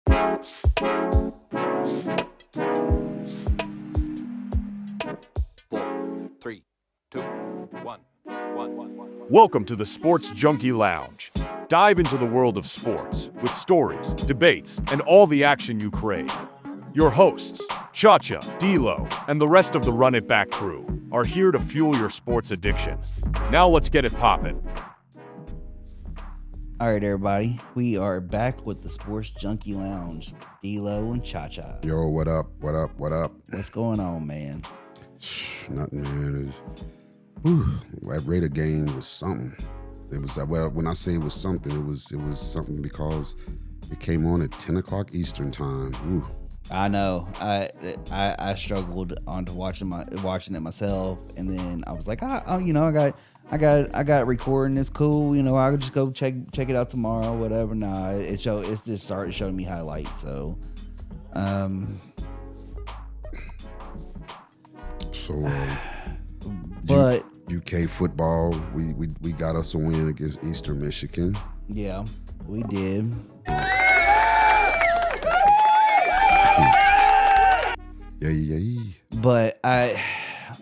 Three, two, one. Welcome to the Sports Junkie Lounge. Dive into the world of sports with stories, debates, and all the action you crave. Your hosts, Chacha, D'Lo, and the rest of the Run It Back crew are here to fuel your sports addiction. Now let's get it poppin'. All right, everybody. We are back with the Sports Junkie Lounge. D'Lo and Chacha. Yo, what up? What up? What up? What's going on, man? Nothing, man. That Raider game was something. It was when I say it was something, it was something because it came on at 10 o'clock Eastern time. Ooh. I know. I struggled onto watching it myself, and then I was like, I got recording. It's cool. I'll just go check it out tomorrow, whatever. Nah, it's just started showing me highlights. So, but UK football, we got us a win against Eastern Michigan. Yeah, we did. Yeah. But I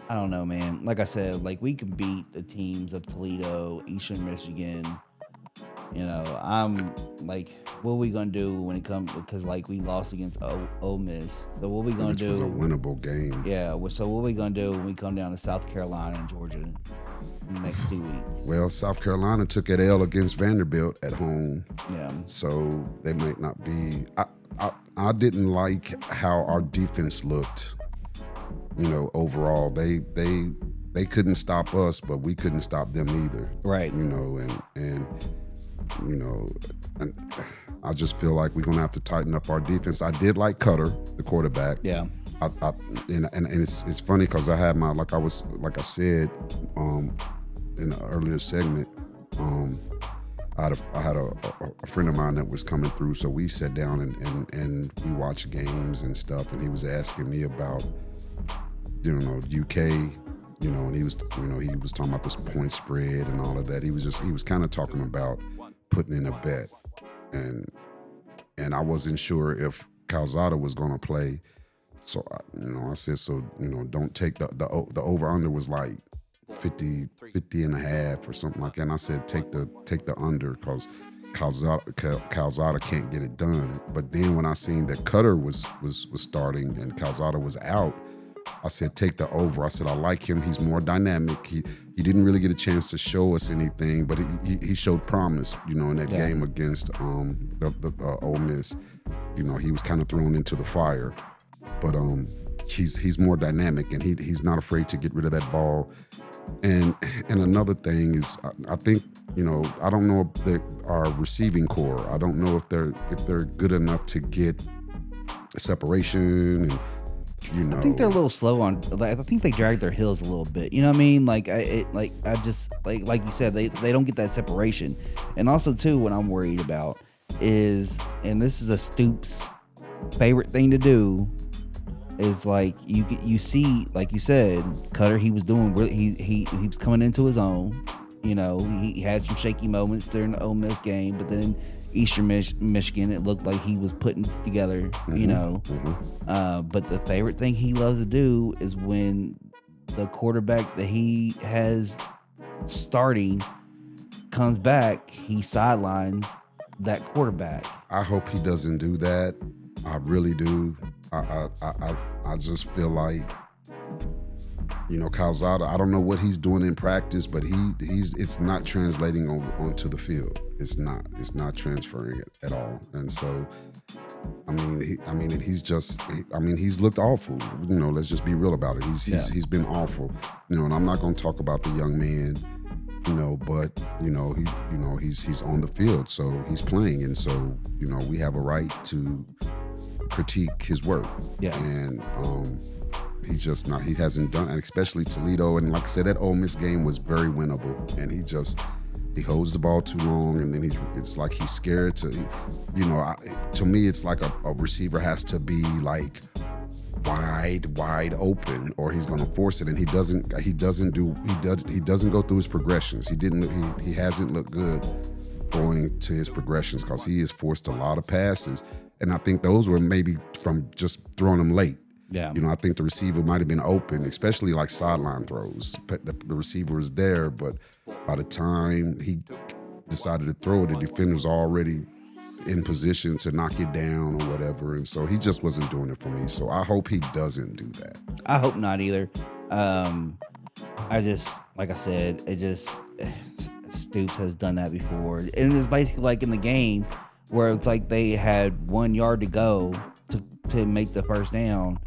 don't know, man. Like I said, we can beat the teams of Toledo, Eastern Michigan. I'm like, what are we gonna do when it comes? Because we lost against Ole Miss. So what are we gonna do? Which was a winnable game. Yeah. So what are we gonna do when we come down to South Carolina and Georgia in the next 2 weeks? Well, South Carolina took that L against Vanderbilt at home. Yeah. So they might not be. I didn't like how our defense looked. Overall, they couldn't stop us, but we couldn't stop them either. Right. And I just feel like we're gonna have to tighten up our defense. I did like Cutter, the quarterback. Yeah. And it's funny because I had like I said in an earlier segment. I had a friend of mine that was coming through, so we sat down and we watched games and stuff, and he was asking me about UK, and he was talking about this point spread and all of that. He was kind of talking about putting in a bet, and I wasn't sure if Calzada was going to play, so I said, don't take the over under was like 50 and a half or something like that. And I said, take the under because Calzada can't get it done. But then when I seen that Cutter was starting and Calzada was out, I said, take the over. I said, I like him. He's more dynamic. He didn't really get a chance to show us anything, but he showed promise, in that game against the Ole Miss. He was kind of thrown into the fire. But he's more dynamic, and he's not afraid to get rid of that ball. And another thing is, I think, I don't know if our receiving core, I don't know if they're good enough to get separation and, I think they're a little slow on. I think they drag their heels a little bit. You know what I mean? Like you said, they don't get that separation. And also too, what I'm worried about is, and this is a Stoops' favorite thing to do, is you see, like you said, Cutter, he was doing, he was coming into his own. He had some shaky moments during the Ole Miss game, but then Eastern Michigan, it looked like he was putting it together. But the favorite thing he loves to do is when the quarterback that he has starting comes back, he sidelines that quarterback. I hope he doesn't do that. I really do. I just feel like, Calzada, I don't know what he's doing in practice, but it's not translating onto the field. It's not transferring it at all. And so, he's looked awful. Let's just be real about it. He's been awful. And I'm not going to talk about the young man, but he's on the field, so he's playing, and so we have a right to critique his work. Yeah. And he's just not. He hasn't done, and especially Toledo. And like I said, that Ole Miss game was very winnable, and he holds the ball too long, and then it's like he's scared to. To me, it's like a receiver has to be like wide open, or he's going to force it, and he doesn't go through his progressions. He hasn't looked good throwing to his progressions because he has forced a lot of passes. And I think those were maybe from just throwing them late. Yeah. I think the receiver might have been open, especially like sideline throws. The receiver was there, but by the time he decided to throw it, the defender's already in position to knock it down or whatever. And so he just wasn't doing it for me. So I hope he doesn't do that. I hope not either. I just, like I said, Stoops has done that before. And it's basically like in the game where it's like they had 1 yard to go to make the first down,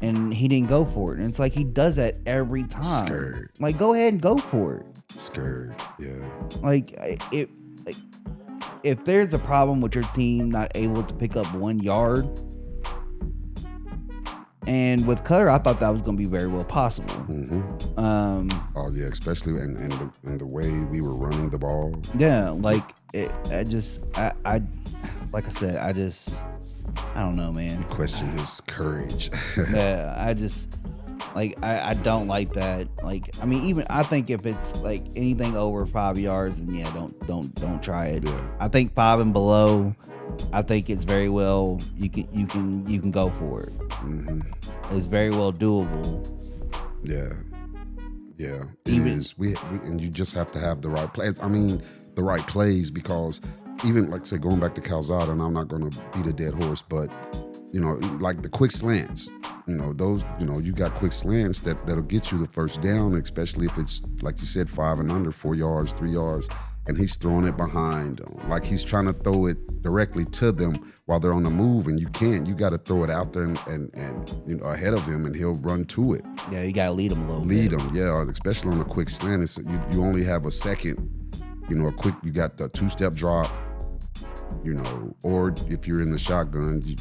and he didn't go for it. And it's like he does that every time. Scared. Like, go ahead and go for it. Scared, yeah. Like, if there's a problem with your team not able to pick up 1 yard, and with Cutter, I thought that was going to be very well possible. Mm-hmm. Oh yeah, especially in the way we were running the ball. Yeah, like I like I said, I don't know, man. Question his courage. Yeah, I don't like that. Like, I mean, even I think if it's like anything over 5 yards, then yeah, don't try it. Yeah. I think 5 and below, I think it's very well you can go for it. Mm-hmm. It's very well doable. Yeah, it is. We and you just have to have the right plays. I mean, the right plays, because even like I said, going back to Calzada, and I'm not going to beat a dead horse, but like the quick slants. Those. You got quick slants that'll get you the first down, especially if it's like you said, 5 and under, 4 yards, 3 yards. And he's throwing it behind them. Like he's trying to throw it directly to them while they're on the move, and you can't. You got to throw it out there and ahead of him, and he'll run to it. Yeah, you got to lead him a little bit. Lead him, yeah, especially on a quick slant. You only have a second, you got the 2-step drop, or if you're in the shotgun, you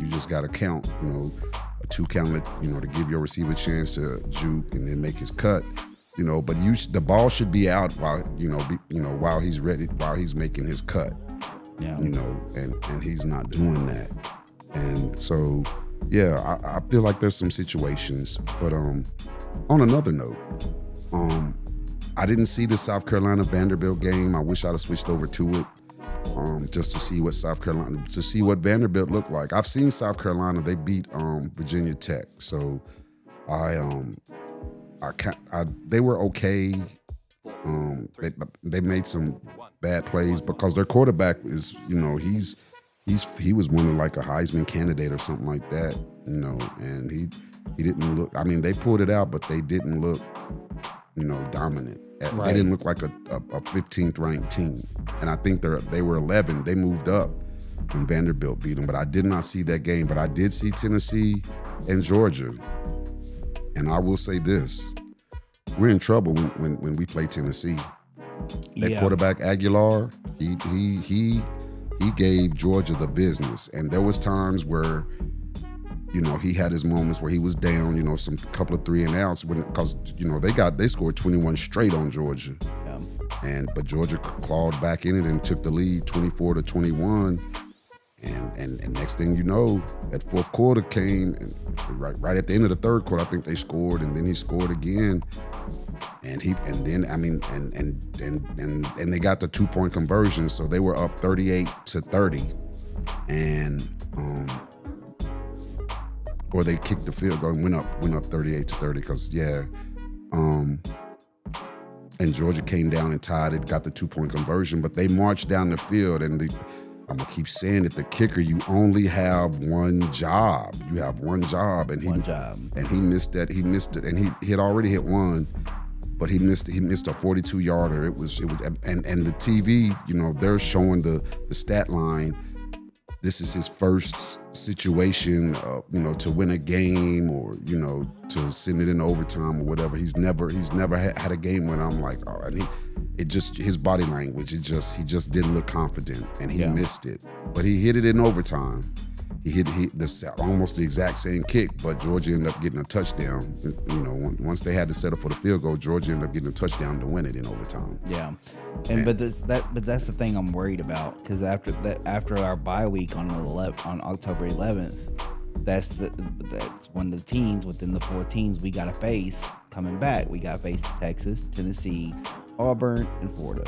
just got to count, a 2 count, to give your receiver a chance to juke and then make his cut. But the ball should be out while while he's ready, while he's making his cut. Yeah. And he's not doing that. And so, yeah, I feel like there's some situations. But on another note, I didn't see the South Carolina Vanderbilt game. I wish I'd have switched over to it. Just to see what Vanderbilt looked like. I've seen South Carolina. They beat Virginia Tech. So they were okay. They made some bad plays because their quarterback is, he was one of like a Heisman candidate or something like that, and he didn't look. I mean, they pulled it out, but they didn't look, dominant. Right. They didn't look like a 15th ranked team, and I think they were 11. They moved up when Vanderbilt beat them, but I did not see that game. But I did see Tennessee and Georgia. And I will say this: we're in trouble when we play Tennessee. That quarterback Aguilar, he gave Georgia the business, and there was times where, he had his moments where he was down, some couple of 3 and outs because they scored 21 straight on Georgia, but Georgia clawed back in it and took the lead 24-21. And next thing you know, that fourth quarter came, and right at the end of the third quarter, I think they scored, and then he scored again, and they got the 2-point conversion, so they were up 38-30, and or they kicked the field goal and went up 38-30 because and Georgia came down and tied it, got the 2-point conversion, but they marched down the field, and I'm gonna keep saying it. The kicker, you only have one job. You have one job, and he missed that. He missed it, and he had already hit one, but he missed a 42-yarder. It was, and the TV, they're showing the stat line. This is his first situation, to win a game or to send it in overtime or whatever. He's never had a game when I'm like, oh, and his body language, he just didn't look confident, and he missed it. But he hit it in overtime. He hit almost the exact same kick, but Georgia ended up getting a touchdown. Once they had to settle for the field goal, Georgia ended up getting a touchdown to win it in overtime. Yeah, but that's the thing I'm worried about, because after our bye week on October 11th, that's when the teams within the 4 teams we got to face coming back. We got to face Texas, Tennessee, Auburn, and Florida.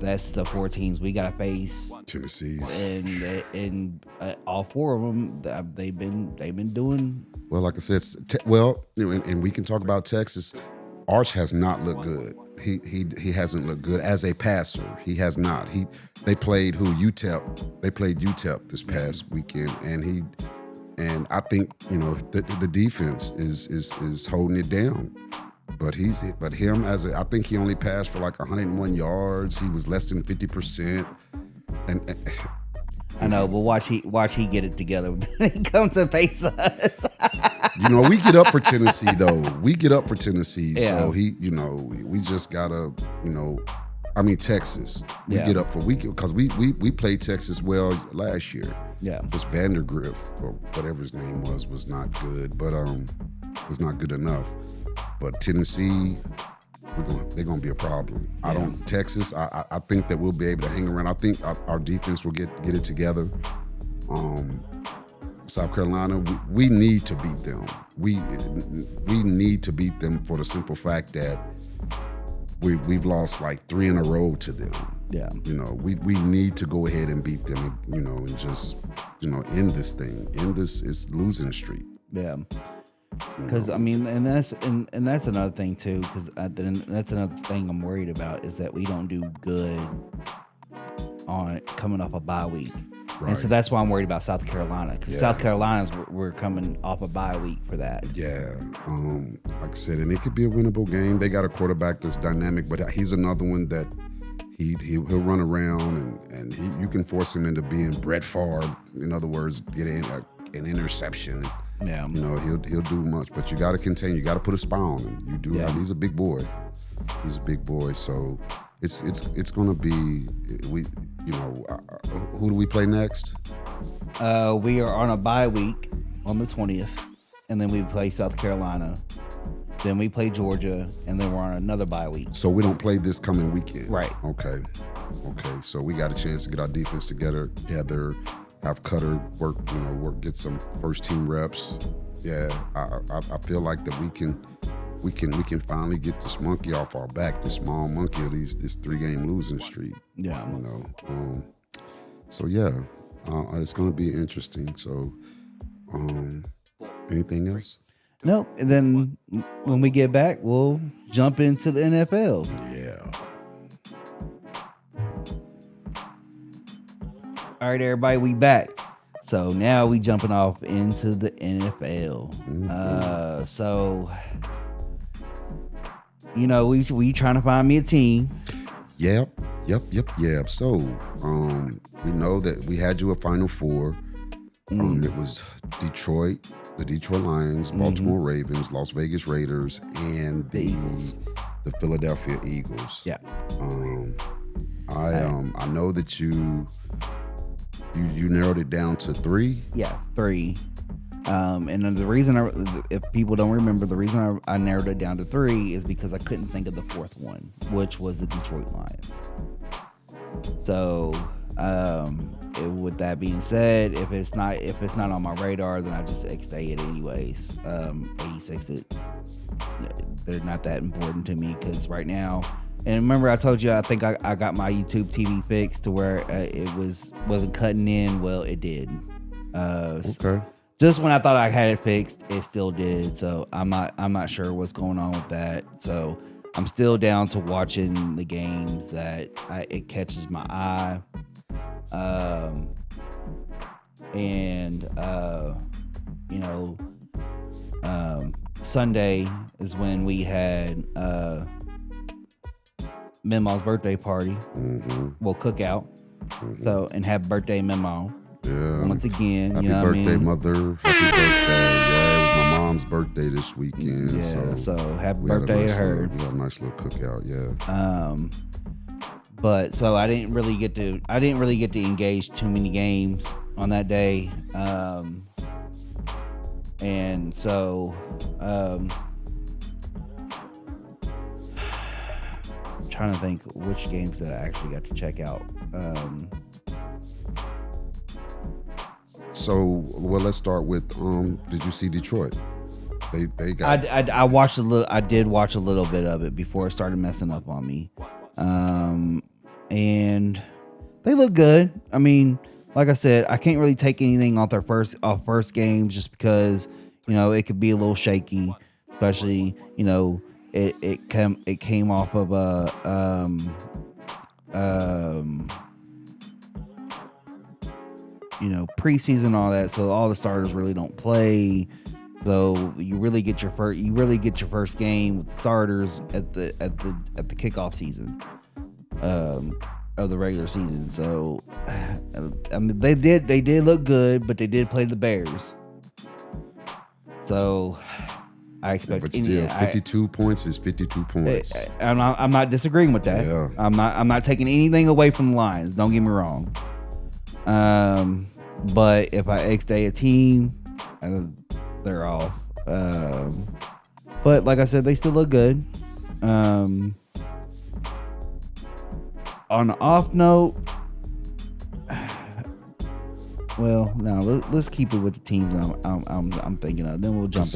That's the 4 teams we got to face. Tennessee's. And all 4 of them, they've been doing. Well, like I said, and we can talk about Texas. Arch has not looked good. He hasn't looked good as a passer. He has not. They played UTEP. They played UTEP this past weekend, and I think the defense is holding it down. But I think he only passed for like 101 yards. He was less than 50%. And I know, but watch he get it together when he comes to face us. we get up for Tennessee though. We get up for Tennessee. Yeah. So we just gotta, Texas. We get up for because we played Texas well last year. Yeah. This Vandergrift or whatever his name was not good, but was not good enough. But Tennessee, they're gonna be a problem. Yeah. Texas, I think that we'll be able to hang around. I think our defense will get it together. South Carolina, we need to beat them. We need to beat them for the simple fact that we've lost like 3 in a row to them. Yeah. We need to go ahead and beat them. And just end this thing, end this losing streak. Yeah. Because and that's another thing too. Because that's another thing I'm worried about is that we don't do good on coming off a bye week. Right. And so that's why I'm worried about South Carolina, because South Carolina's we're coming off a bye week for that. Yeah, like I said, and it could be a winnable game. They got a quarterback that's dynamic, but he's another one that he'll run around and you can force him into being Brett Favre. In other words, get an interception. Yeah, he'll do much, but you got to contain. You got to put a spy on him. You do. Yeah. He's a big boy. He's a big boy. So it's gonna be who do we play next? We are on a bye week on the 20th, and then we play South Carolina. Then we play Georgia, and then we're on another bye week. So we don't play this coming weekend. Right. Okay. So we got a chance to get our defense together, have Cutter work, get some first team reps. Yeah, I feel like that we can finally get this monkey off our back, this small monkey of this 3-game losing streak. Yeah. So yeah, it's going to be interesting. So, anything else? Nope. And then when we get back, we'll jump into the NFL. Yeah. All right, everybody, we back. So now we jumping off into the NFL. Mm-hmm. So we trying to find me a team. Yep. So we know that we had you a Final Four. It was Detroit, the Detroit Lions, Baltimore Ravens, Las Vegas Raiders, and the Philadelphia Eagles. Yeah. I know that you narrowed it down to 3. Yeah, 3. And the reason if people don't remember, the reason I narrowed it down to 3 is because I couldn't think of the 4th one, which was the Detroit Lions. So, with that being said, if it's not on my radar, then I just XA it anyways. 86 it. They're not that important to me because right now. And remember, I told you I think I got my YouTube TV fixed to where it wasn't cutting in. Well, it did. Okay. Just when I thought I had it fixed, it still did. So I'm not sure what's going on with that. So I'm still down to watching the games that it catches my eye. Sunday is when we had Memo's birthday party. Well, cookout. So, and happy birthday, Memo. Yeah. Once again, happy birthday, Mother. Happy birthday. Yeah, it was my mom's birthday this weekend. Yeah, so happy birthday to her. We had a nice little cookout, yeah. But so I didn't really get to engage too many games on that day. And so I'm trying to think which games that I actually got to check out. So, let's start with. Did you see Detroit? They got. I watched a little. I did watch a little bit of it before it started messing up on me. And they look good. I mean, like I said, I can't really take anything off their first games just because it could be a little shaky, especially it came off of preseason and all that, so all the starters really don't play. So you really get your first game with starters at the kickoff season of the regular season. So I mean they did look good, but they did play the Bears. So I expect, but still, 52 points is 52 points. I'm not disagreeing with that. Yeah. I'm not taking anything away from the Lions. Don't get me wrong. But if I X-day a team, they're off. But like I said, they still look good. On an off note, well, no, let's keep it with the teams I'm thinking of. Then we'll jump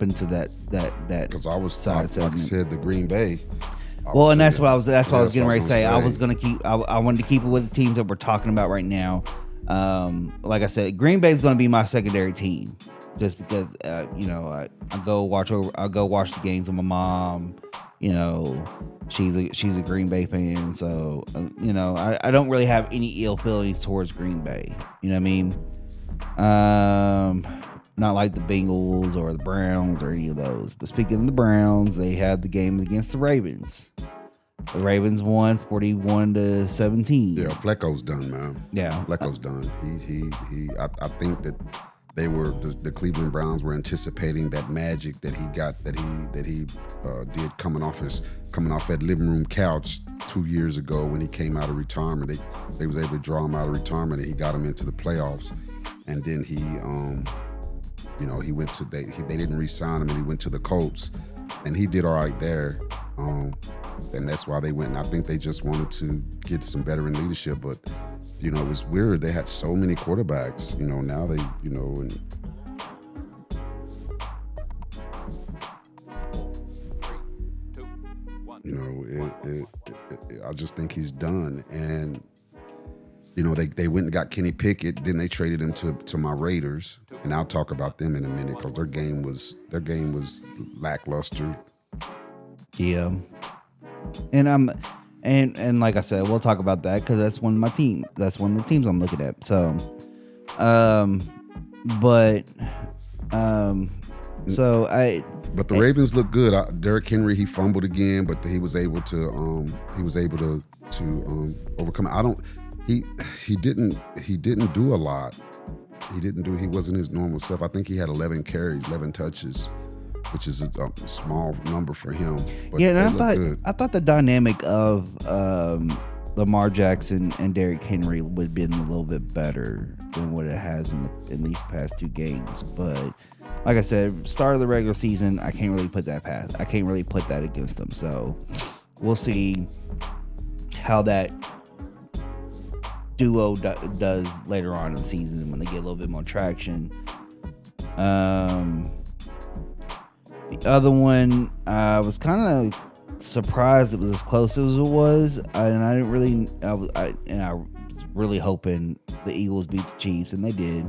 into that Because I was side like I said, the Green Bay. That's what I was getting ready to say. I wanted to keep it with the teams that we're talking about right now. Like I said, Green Bay is going to be my secondary team, just because I go watch the games with my mom. She's a Green Bay fan, so I don't really have any ill feelings towards Green Bay. You know what I mean? Not like the Bengals or the Browns or any of those. But speaking of the Browns, they had the game against the Ravens. The Ravens won 41-17. Yeah, Flacco's done, man. Yeah, Flacco's done. I think that they were the Cleveland Browns were anticipating that magic that he got that he did coming off that living room couch 2 years ago when he came out of retirement. They was able to draw him out of retirement and he got him into the playoffs. And then he went to they didn't re-sign him and he went to the Colts and he did all right there. And that's why they went. And I think they just wanted to get some veteran leadership, but it was weird. They had so many quarterbacks. Now they and 3, 2, 1. I just think he's done. And they went and got Kenny Pickett. Then they traded him to my Raiders, and I'll talk about them in a minute because their game was lackluster. Yeah. And and like I said, we'll talk about that because that's one of my teams. That's one of the teams I'm looking at. So, But the Ravens look good. Derrick Henry, he fumbled again, but he was able to overcome. He didn't do a lot. He wasn't his normal self. I think he had 11 carries, 11 touches, which is a small number for him. But yeah, and I thought the dynamic of Lamar Jackson and Derrick Henry would have been a little bit better than what it has in these past two games. But like I said, start of the regular season, I can't really put that past. I can't really put that against them. So we'll see how that duo does later on in the season when they get a little bit more traction. The other one, I was kind of surprised it was as close as it was, and I was really hoping the Eagles beat the Chiefs, and they did.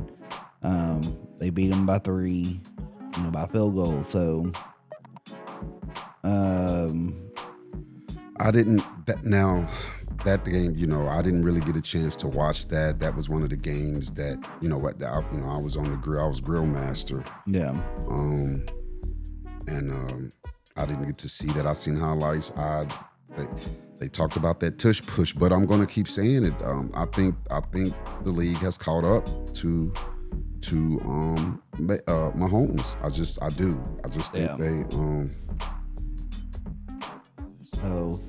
They beat them by 3, by field goal. So, I didn't. That game, I didn't really get a chance to watch that. That was one of the games that, I was on the grill. I was grill master. Yeah. And I didn't get to see that. I seen highlights. They talked about that tush push, but I'm going to keep saying it. I think the league has caught up to Mahomes. I do. I just think they. So.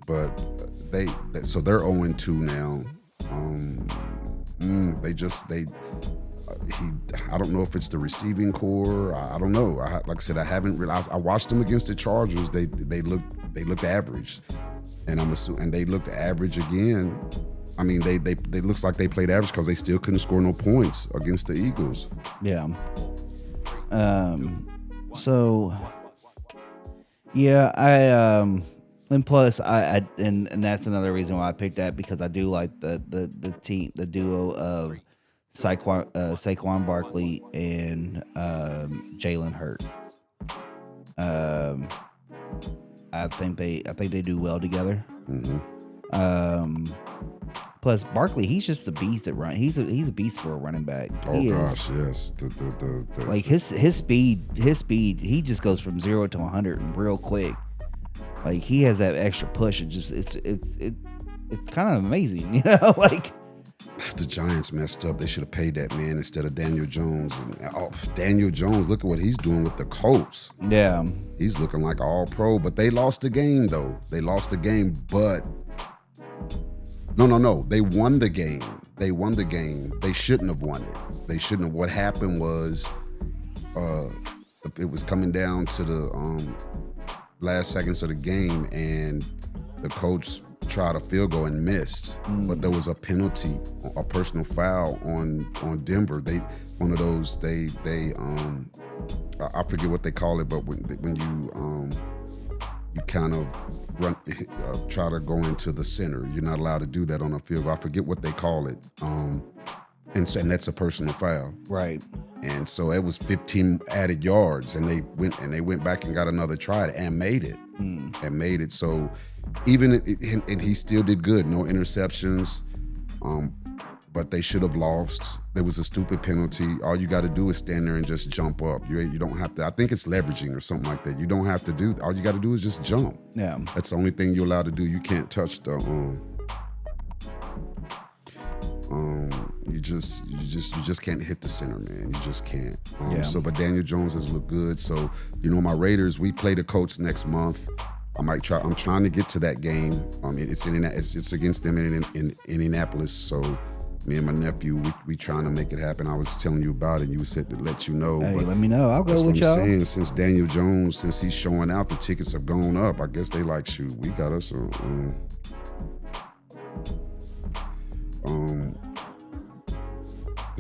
But so they're 0-2 now. I don't know if it's the receiving core. I don't know. Like I said, I haven't realized. I watched them against the Chargers. They looked average, and I'm assuming, and they looked average again. I mean, they looks like they played average because they still couldn't score no points against the Eagles. Yeah. So. Yeah, And plus, and that's another reason why I picked that, because I do like the duo of Saquon Barkley and Jalen Hurts. I think they do well together. Plus Barkley, he's just a beast at run. He's a beast for a running back. Oh gosh, yes. Like his speed. He just goes from 0 to 100 real quick. Like he has that extra push. It's kind of amazing, you know. Like the Giants messed up. They should have paid that man instead of Daniel Jones. And Daniel Jones, look at what he's doing with the Colts. Yeah, he's looking like all pro. But they lost the game though. They lost the game, but. No. They won the game. They shouldn't have won it. What happened was, it was coming down to the last seconds of the game, and the coach tried a field goal and missed. But there was a penalty, a personal foul on Denver. I forget what they call it, but when you kind of try to go into the center. You're not allowed to do that on a field goal. I forget what they call it. And that's a personal foul. Right. And so it was 15 added yards, and they went back and got another try and made it. So and he still did good. No interceptions. But they should have lost. There was a stupid penalty. All you got to do is stand there and just jump up. You don't have to. I think it's leveraging or something like that. You don't have to do. All you got to do is just jump. Yeah, that's the only thing you're allowed to do. You can't touch the. You just can't hit the center, man. You just can't. So, but Daniel Jones has looked good. So, my Raiders. We play the Colts next month. I might try. I'm trying to get to that game. It's against them in Indianapolis. So. Me and my nephew, we trying to make it happen. I was telling you about it. You said to let you know. Hey, but let me know. I'll go with y'all. That's what I'm saying. Since Daniel Jones, since he's showing out, the tickets have gone up. I guess they like, shoot, we got us the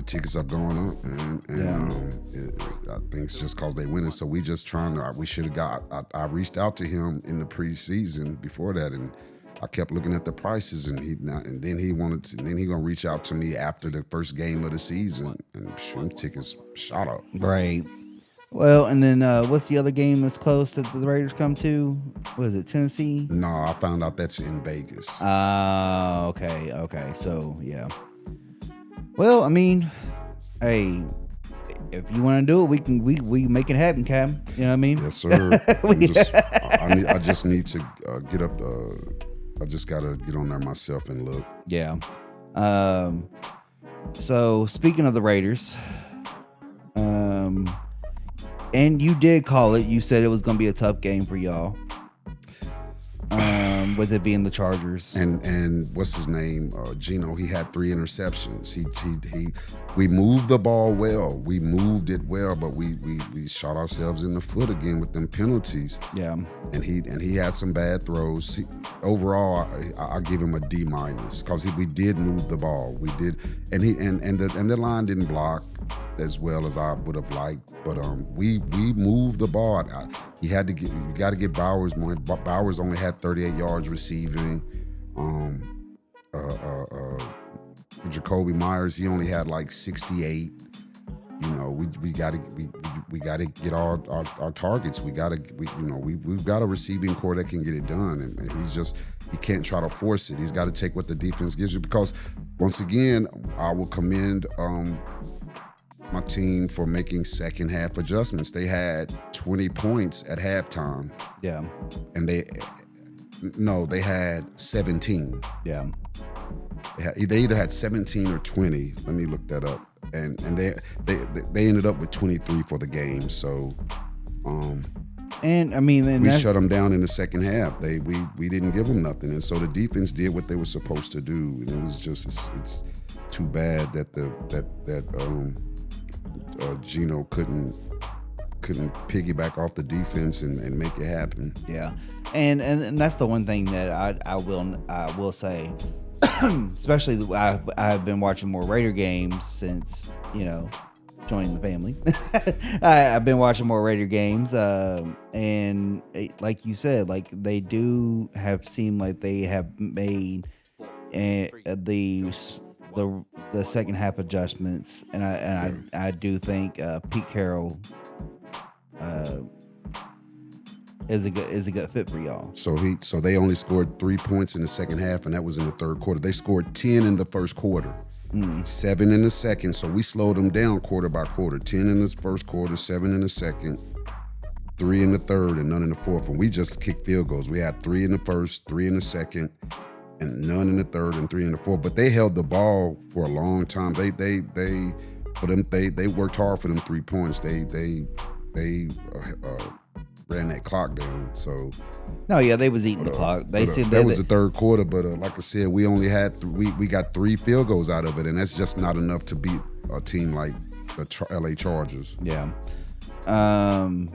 tickets have gone up, and I think it's just cause they winning. So we just trying to. We should have got. I reached out to him in the preseason before that, and. I kept looking at the prices, and then he gonna reach out to me after the first game of the season, and tickets shot up. Right. Well, and then what's the other game that's close that the Raiders come to? What is it, Tennessee? No, I found out that's in Vegas. Okay. So yeah. Well, I mean, hey, if you want to do it, we make it happen, Cam. You know what I mean? Yes, sir. I just need to get up. I just gotta get on there myself and look. Yeah. So speaking of the Raiders, and you did call it. You said it was gonna be a tough game for y'all. With it being the Chargers. And what's his name? Geno. He had 3 interceptions. We moved the ball well. We moved it well, but we shot ourselves in the foot again with them penalties. Yeah. And he had some bad throws. Overall, I give him a D- because we did move the ball. We did, and the line didn't block as well as I would have liked. But we moved the ball. You got to get Bowers more. Bowers only had 38 yards receiving. Jacoby Myers, he only had like 68. We got to get our targets. We've got a receiving core that can get it done, and he can't try to force it. He's got to take what the defense gives you, because once again, I will commend my team for making second half adjustments. They had 20 points at halftime. Yeah. And they had 17. Yeah. They either had 17 or 20. Let me look that up. And they ended up with 23 for the game. So we shut them down in the second half. We didn't give them nothing, and so the defense did what they were supposed to do. And it was just it's too bad that Geno couldn't piggyback off the defense and make it happen. Yeah, and that's the one thing that I will say, especially I've been watching more Raider games since joining the family. I've been watching more Raider games, and like you said, like they do have seemed like they have made the second half adjustments, and I do think Pete Carroll is a good fit for y'all. So they only scored 3 points in the second half, and that was in the third quarter. They scored 10 in the first quarter. 7 in the second, so we slowed them down quarter by quarter. 10 in the first quarter, 7 in the second, 3 in the third, and none in the fourth. And we just kicked field goals. We had 3 in the first, 3 in the second, and none in the third, and 3 in the fourth. But they held the ball for a long time. They worked hard for them 3 points. They ran that clock down. So. No, yeah, they was eating the clock. They said that was the third quarter, but like I said, we only had we got 3 field goals out of it, and that's just not enough to beat a team like the LA Chargers. Yeah,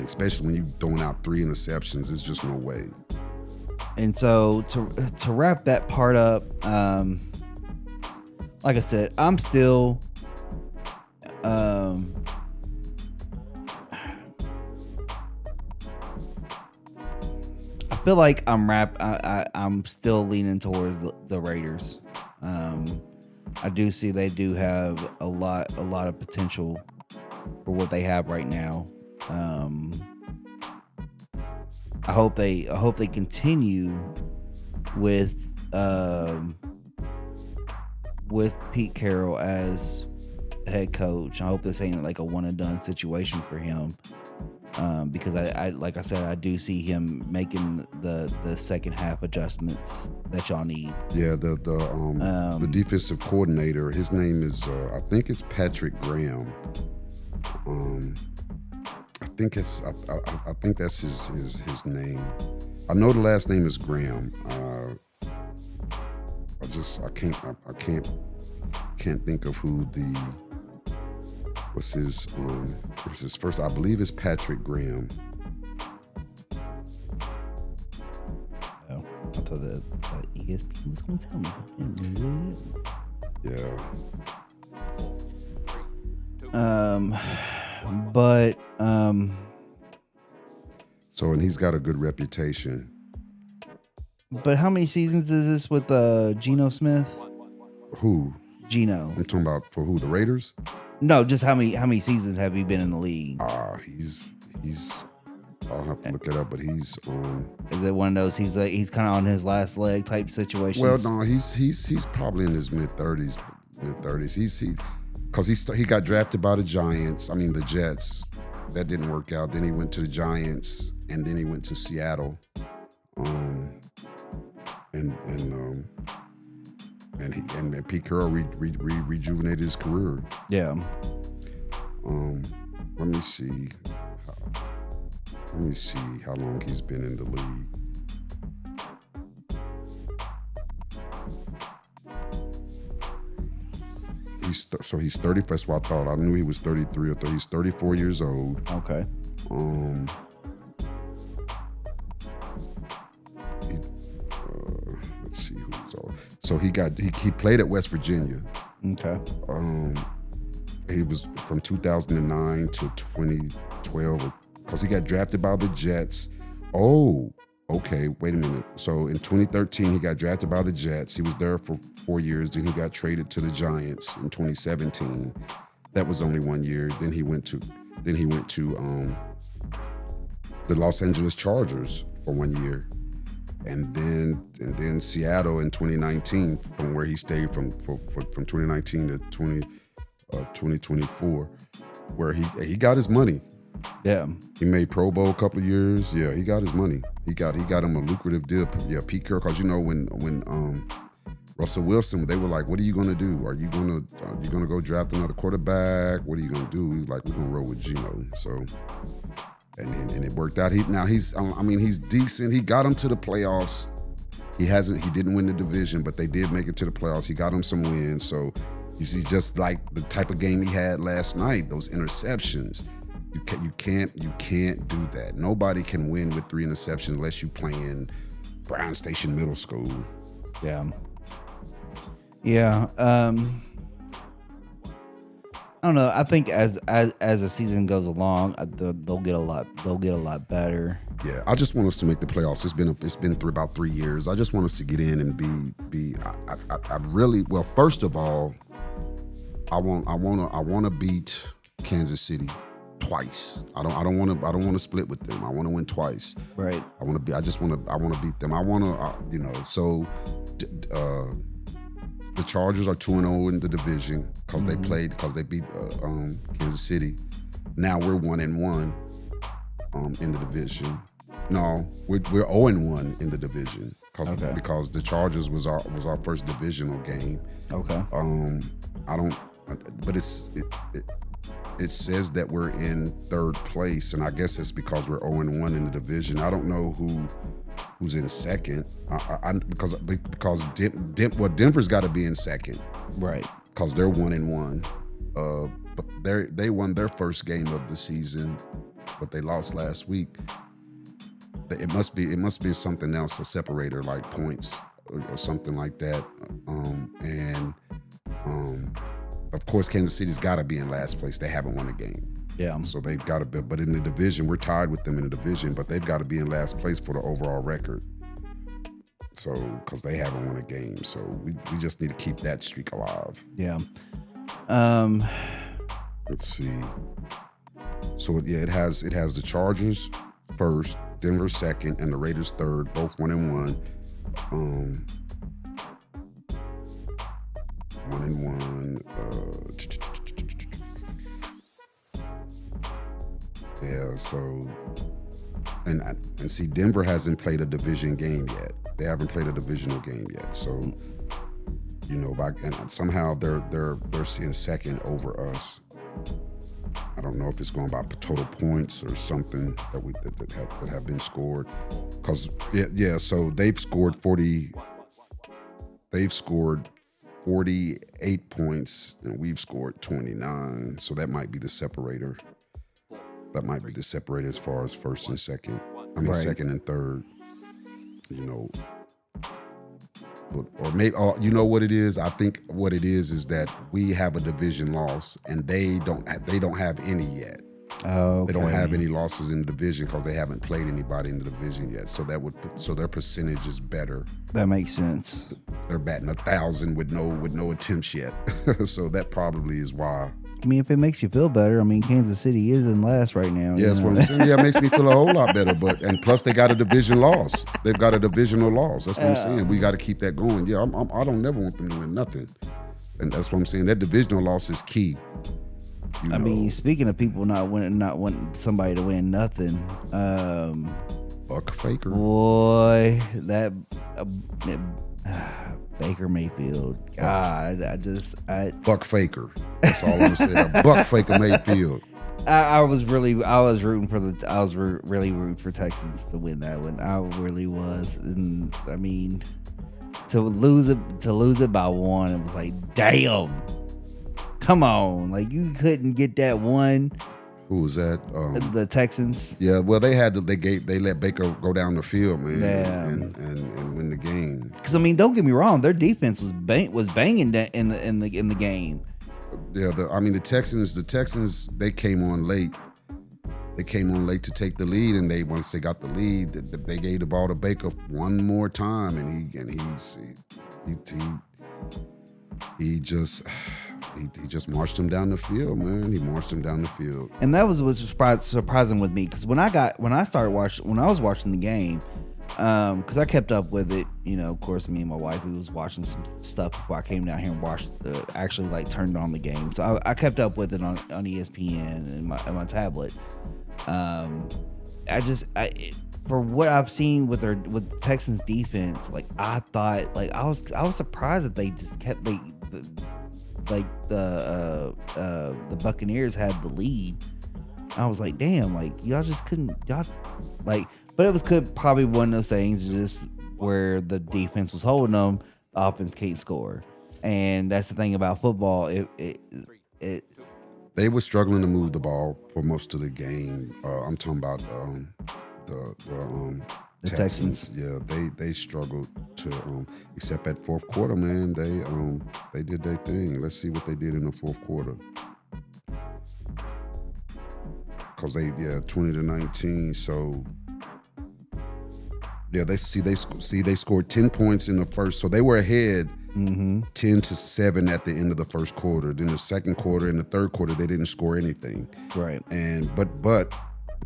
especially when you throwing out 3 interceptions, it's just no way. And so to wrap that part up, like I said, I'm still. I feel like I'm still leaning towards the Raiders. I do see they do have a lot of potential for what they have right now. I hope they continue with Pete Carroll as head coach. I hope this ain't like a one and done situation for him. Because I like I said, I do see him making the second half adjustments that y'all need. Yeah, the defensive coordinator, his name is I think it's Patrick Graham. I think that's his name. I know the last name is Graham. I can't think of who what's his first. I believe it's Patrick Graham. Oh, I thought that ESPN was going to tell me. Yeah. But So, and he's got a good reputation. But how many seasons is this with Geno Smith? Who? Geno. I'm talking about for who? The Raiders? No, just how many seasons have he been in the league? He's. I'll have to look it up, but he's. Is it one of those? He's kind of on his last leg type situations. Well, no, he's probably in his mid-30s. Because he got drafted by the Jets. That didn't work out. Then he went to the Giants, and then he went to Seattle. And Pete Carroll rejuvenated his career. Yeah. Let me see how long he's been in the league. He's 30. That's what I thought. I knew he was 33 or 30. He's 34 years old. Okay. Let's see who's all. So he played at West Virginia. Okay. He was from 2009 to 2012 because he got drafted by the Jets. Oh, okay. Wait a minute. So in 2013 he got drafted by the Jets. He was there for 4 years. Then he got traded to the Giants in 2017. That was only 1 year. Then he went to the Los Angeles Chargers for 1 year. And then Seattle in 2019, from where he stayed from 2019 to 2024, where he got his money. Yeah. He made Pro Bowl a couple of years. Yeah, he got his money. He got him a lucrative deal. Yeah, Pete Carroll, because when Russell Wilson, they were like, "What are you gonna do? Are you gonna go draft another quarterback? What are you gonna do?" He was like, "We're gonna roll with Geno." So. And it worked out. He's decent. He got him to the playoffs. He didn't win the division, but they did make it to the playoffs. He got him some wins. So he's just like the type of game he had last night. Those interceptions. You can't do that. Nobody can win with 3 interceptions unless you play in Brown Station Middle School. Yeah. Yeah. I don't know. I think as the season goes along, they'll get a lot better. Yeah, I just want us to make the playoffs. It's been through about 3 years. I just want us to get in and be. I really, well. First of all, I want to beat Kansas City twice. I don't want to split with them. I want to win twice. Right. I want to beat them. I want to so. The Chargers are 2-0 in the division because they beat Kansas City. Now we're 1-1 in the division. No, we're 0-1 in the division because the Chargers was our first divisional game. Okay. But it says that we're in third place, and I guess it's because we're 0-1 in the division. I don't know who's in second. Because Denver's got to be in second, right? Because they're 1-1. But they won their first game of the season, but they lost last week. It must be something else, a separator like points or something like that. Of course, Kansas City's got to be in last place. They haven't won a game. Yeah. So they've got to be, but in the division, we're tied with them in the division, but they've got to be in last place for the overall record. So, because they haven't won a game. So we just need to keep that streak alive. Yeah. Let's see. So yeah, it has the Chargers first, Denver second, and the Raiders third, both 1-1. 1-1. Yeah, so and see, Denver hasn't played a division game yet. They haven't played a divisional game yet. So, and somehow they're in second over us. I don't know if it's going by total points or something that have been scored. Cause so they've scored 48 points and we've scored 29. So that might be the separator. That might be the separator as far as first and second. I mean, second and third. Or maybe, you know what it is? I think what it is that we have a division loss and they don't have any yet. Oh, okay. They don't have any losses in the division because they haven't played anybody in the division yet. So their percentage is better. That makes sense. They're batting 1,000 with no attempts yet. So that probably is why. I mean, if it makes you feel better, I mean, Kansas City is in last right now. Yeah, that's what I'm saying. Yeah, it makes me feel a whole lot better. And plus, they got a division loss. They've got a divisional loss. That's what I'm saying. We got to keep that going. Yeah, I don't never want them to win nothing. And that's what I'm saying. That divisional loss is key. I mean, speaking of people not wanting somebody to win nothing, Buck Faker. Boy, that Baker Mayfield. God, Buck Faker. That's all I'm saying. Buck Faker Mayfield. I was really rooting for Texans to win that one. I really was, and I mean, to lose it by one, it was like, damn. Come on, like you couldn't get that one. Who was that? The Texans. Yeah, well, they let Baker go down the field, man, and win the game. Because I mean, don't get me wrong, their defense was banging that in the game. Yeah, the Texans they came on late. They came on late to take the lead, and once they got the lead, they gave the ball to Baker one more time, and he just marched him down the field, man. He marched him down the field. And that was surprising with me, because when I was watching the game, because I kept up with it, of course, me and my wife, we was watching some stuff before I came down here and actually turned on the game. So I kept up with it on ESPN and my tablet. For what I've seen with the Texans defense, I thought, I was surprised that they just kept the Buccaneers had the lead. I was like, damn, y'all just couldn't, but it was probably one of those things just where the defense was holding them, the offense can't score, and that's the thing about football. They were struggling to move the ball for most of the game. I'm talking about the Texans. Yeah, they struggled to, except at fourth quarter, man. They did their thing. Let's see what they did in the fourth quarter. because they 20-19. So yeah, they scored 10 points in the first, so they were ahead 10-7 at the end of the first quarter. Then the second quarter and the third quarter, they didn't score anything. Right. And but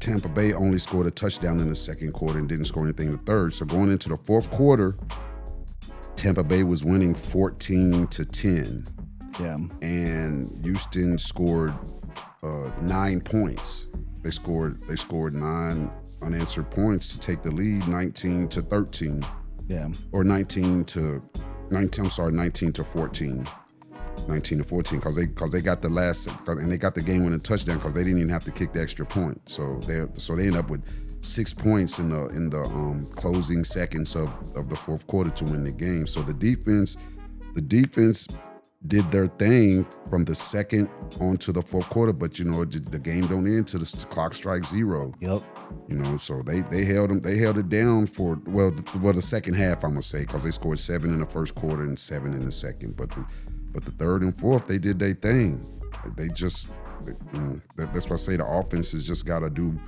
Tampa Bay only scored a touchdown in the second quarter and didn't score anything in the third. So going into the fourth quarter, Tampa Bay was winning 14-10. Yeah. And Houston scored 9 points. They scored 9 unanswered points to take the lead, 19-13. Yeah. Or 19-14. 19-14, because they got the last, and they got the game-winning touchdown because they didn't even have to kick the extra point. So they end up with 6 points in the closing seconds of the fourth quarter to win the game. So the defense did their thing from the second on to the fourth quarter, but the game don't end till the clock strikes 0. Yep. So they held it down for the second half, I'm gonna say, because they scored 7 in the first quarter and 7 in the second. But the third and fourth, they did their thing. That's why I say the offense has just got to do.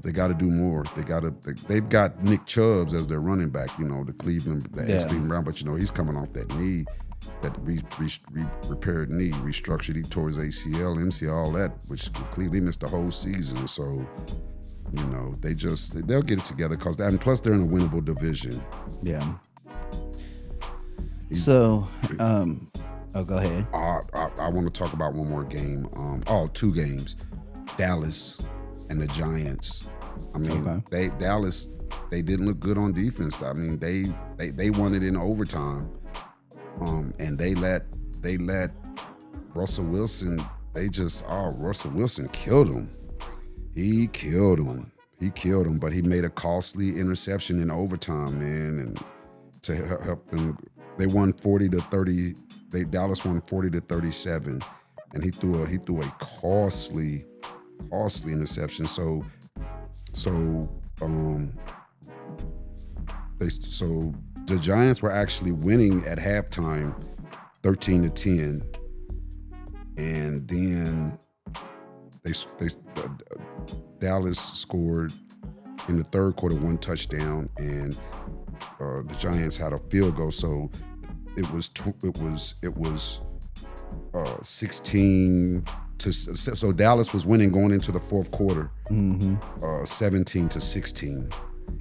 They got to do more. They've got Nick Chubbs as their running back. The Cleveland Brown, but he's coming off that knee, that repaired knee, restructured. He tore his ACL, MCL, all that, which Cleveland missed the whole season. So. They'll get it together and plus they're in a winnable division. Yeah. So, go ahead. I want to talk about one more game. 2 games. Dallas and the Giants. I mean, Dallas didn't look good on defense. I mean, they won it in overtime. And they let Russell Wilson. Russell Wilson killed him. He killed him, but he made a costly interception in overtime, man, and to help them. They won 40-30. Dallas won 40-37, and he threw a costly interception. So the Giants were actually winning at halftime, 13-10, and then Dallas scored in the third quarter 1 touchdown, and the Giants had a field goal. So it was 16 to. So Dallas was winning going into the fourth quarter, 17-16.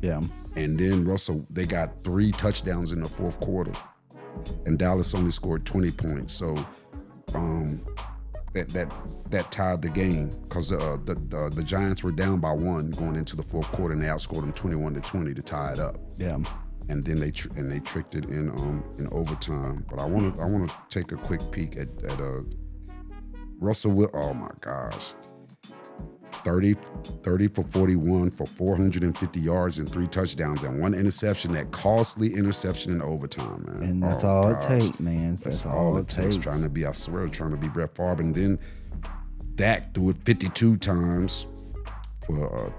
Yeah. And then they got 3 touchdowns in the fourth quarter, and Dallas only scored 20 points. So that tied the game because the Giants were down by 1 going into the fourth quarter, and they outscored them 21-20 to tie it up. Yeah. And then they tricked it in overtime. But I want to take a quick peek at Russell. Oh my gosh, 30 for 41 for 450 yards and 3 touchdowns and 1 interception. That costly interception in overtime, man. And that's all it takes, man. That's all it takes. Trying to be Brett Favre, and then Dak threw it 52 times for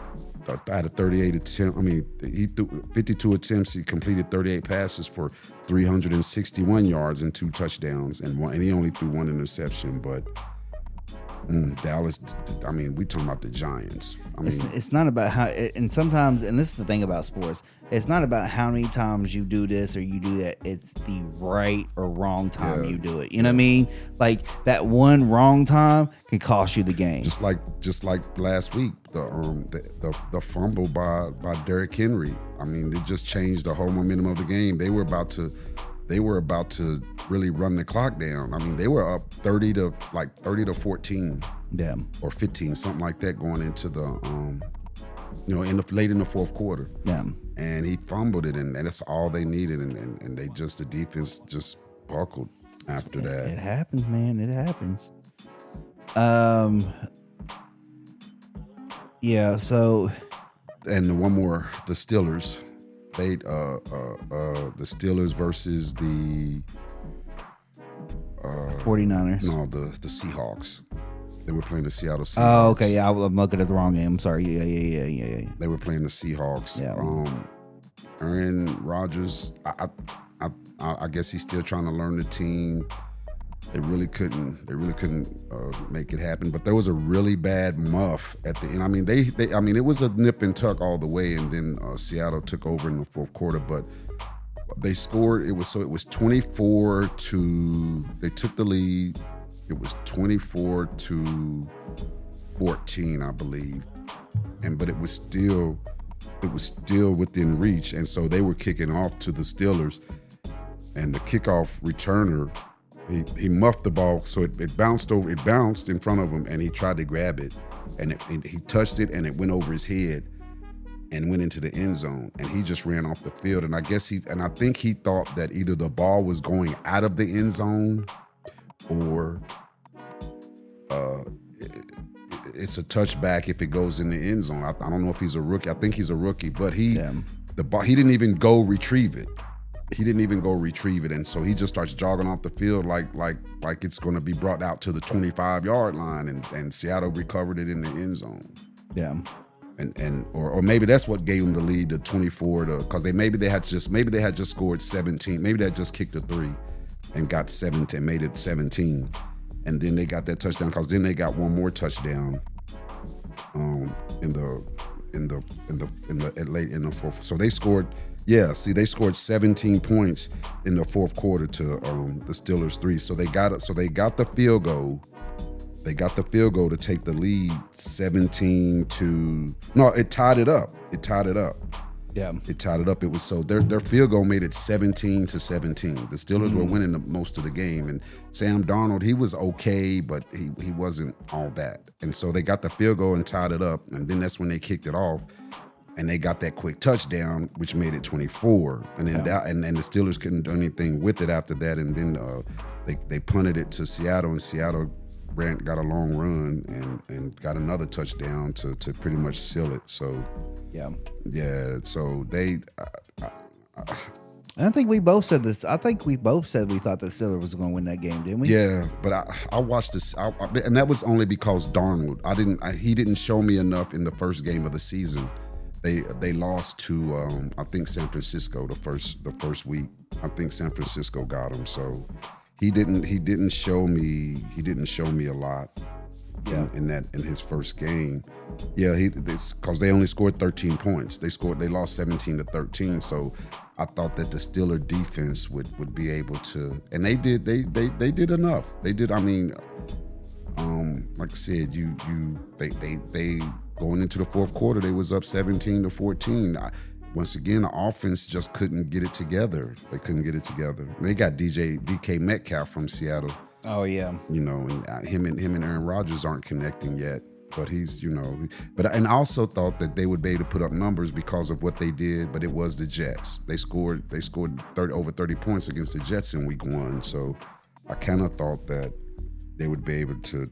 out of 38 attempts. I mean, he threw 52 attempts. He completed 38 passes for 361 yards and 2 touchdowns, and he only threw 1 interception. But Dallas, I mean, we talking about the Giants. I mean, it's not about how, and sometimes, and this is the thing about sports, it's not about how many times you do this or you do that. It's the right or wrong time you do it. You know what I mean? Like that one wrong time can cost you the game. Just like last week, the fumble by Derrick Henry. I mean, it just changed the whole momentum of the game. They were about to really run the clock down. I mean, they were up 30 to 14, or 15, something like that, going into the late in the fourth quarter. Yeah, and he fumbled it, and that's all they needed, and the defense just buckled after that. It happens, man. It happens. Yeah. So, and one more, the Steelers. The Steelers versus the 49ers. No, the Seahawks. They were playing the Seattle Seahawks. Oh, okay. Yeah, I'm looking at the wrong game. I'm sorry. Yeah. They were playing the Seahawks. Yeah. Aaron Rodgers, I guess he's still trying to learn the team. They really couldn't make it happen. But there was a really bad muff at the end. I mean, it was a nip and tuck all the way, and then Seattle took over in the fourth quarter. But they scored. It was 24 to. They took the lead. It was 24 to 14, I believe, but it was still within reach, and so they were kicking off to the Steelers, and the kickoff returner, he muffed the ball, so it bounced in front of him, and he tried to grab it, and he touched it, and it went over his head and went into the end zone, and he just ran off the field, and I think he thought that either the ball was going out of the end zone or it's a touchback if it goes in the end zone. I don't know if he's a rookie. I think he's a rookie, but the ball, he didn't even go retrieve it. And so he just starts jogging off the field like it's going to be brought out to the 25-yard line, and Seattle recovered it in the end zone. Yeah. Or maybe that's what gave them the lead to 24 because maybe they had just scored 17. Maybe they had just kicked a 3 and got 17, made it 17. And then they got that touchdown because then they got one more touchdown late in the fourth. So they scored. Yeah, see, they scored 17 points in the fourth quarter to the Steelers 3. So they got it. So they got the field goal. They got the field goal to take the lead 17 to. No, it tied it up. Yeah. It tied it up. It was so their field goal made it 17 to 17. The Steelers were winning most of the game, and Sam Darnold, he was okay, but he wasn't all that. And so they got the field goal and tied it up, and then that's when they kicked it off, and they got that quick touchdown, which made it 24. And then and the Steelers couldn't do anything with it after that, and then they punted it to Seattle, and Seattle got a long run and got another touchdown to pretty much seal it. So. Yeah. So they. I think we both said this. I think we both said we thought the Steelers was going to win that game, didn't we? Yeah, but I watched this, and that was only because Darnold. He didn't show me enough in the first game of the season. They lost to I think San Francisco the first week. I think San Francisco got him. So he didn't show me a lot. Yeah. In his first game. Yeah, because they only scored 13 points. They lost 17 to 13. So I thought that the Steeler defense would be able to, and they did enough. They did. I mean, like I said, they going into the fourth quarter, they was up 17 to 14. Once again, the offense just couldn't get it together. They couldn't get it together. They got DK Metcalf from Seattle. Oh yeah, and him and Aaron Rodgers aren't connecting yet, but he's, and I also thought that they would be able to put up numbers because of what they did, but it was the Jets. They scored over 30 points against the Jets in week 1, so I kind of thought that they would be able to.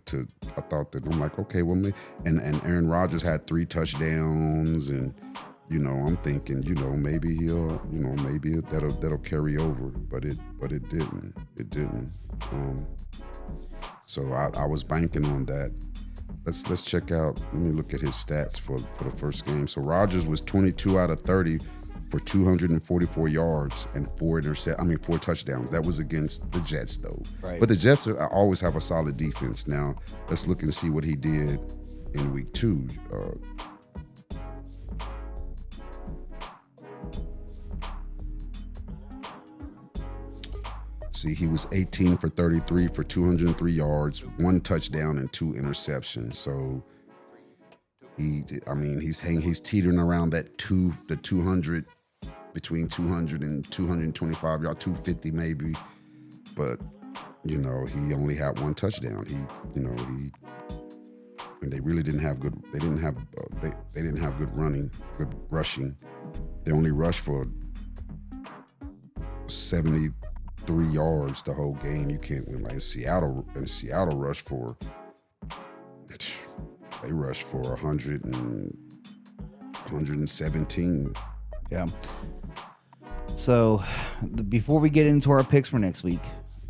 I thought that I'm like, okay, well, and Aaron Rodgers had 3 touchdowns, and I'm thinking, maybe he'll, maybe that'll carry over, but it didn't. It didn't. So I was banking on that. Let's check out. Let me look at his stats for the first game. So Rodgers was 22 out of 30 for 244 yards and 4 touchdowns. That was against the Jets, though. Right. But the Jets always have a solid defense. Now let's look and see what he did in week 2. He was 18 for 33 for 203 yards, 1 touchdown and 2 interceptions. So he's teetering around that 200, between 200 and 225 yards, 250 maybe. But he only had 1 touchdown. And they really didn't have good. They didn't have good running, good rushing. They only rushed for 73 yards the whole game. You can't win. Like Seattle rushed for. They rushed for 117. Yeah. So before we get into our picks for next week,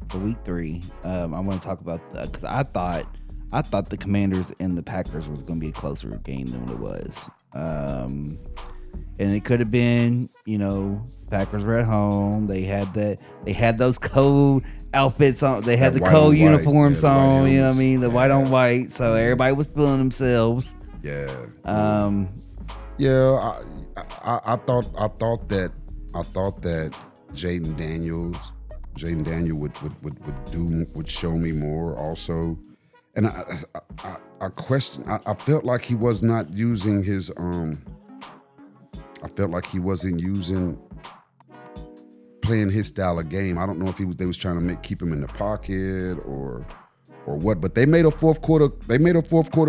for week 3, I want to talk about because I thought the Commanders and the Packers was going to be a closer game than what it was. And it could have been, Packers were at home. They had those cold outfits on. They had That the white cold on white. uniforms Yeah, the white on. You know what I helmets. mean? The white on Yeah. white. So everybody was feeling themselves. Yeah. Yeah, I thought that Jaden Daniel would show me more also, and I question. I felt like he was not using his I felt like he wasn't playing his style of game. I don't know if they was trying to keep him in the pocket or what, but they made a fourth quarter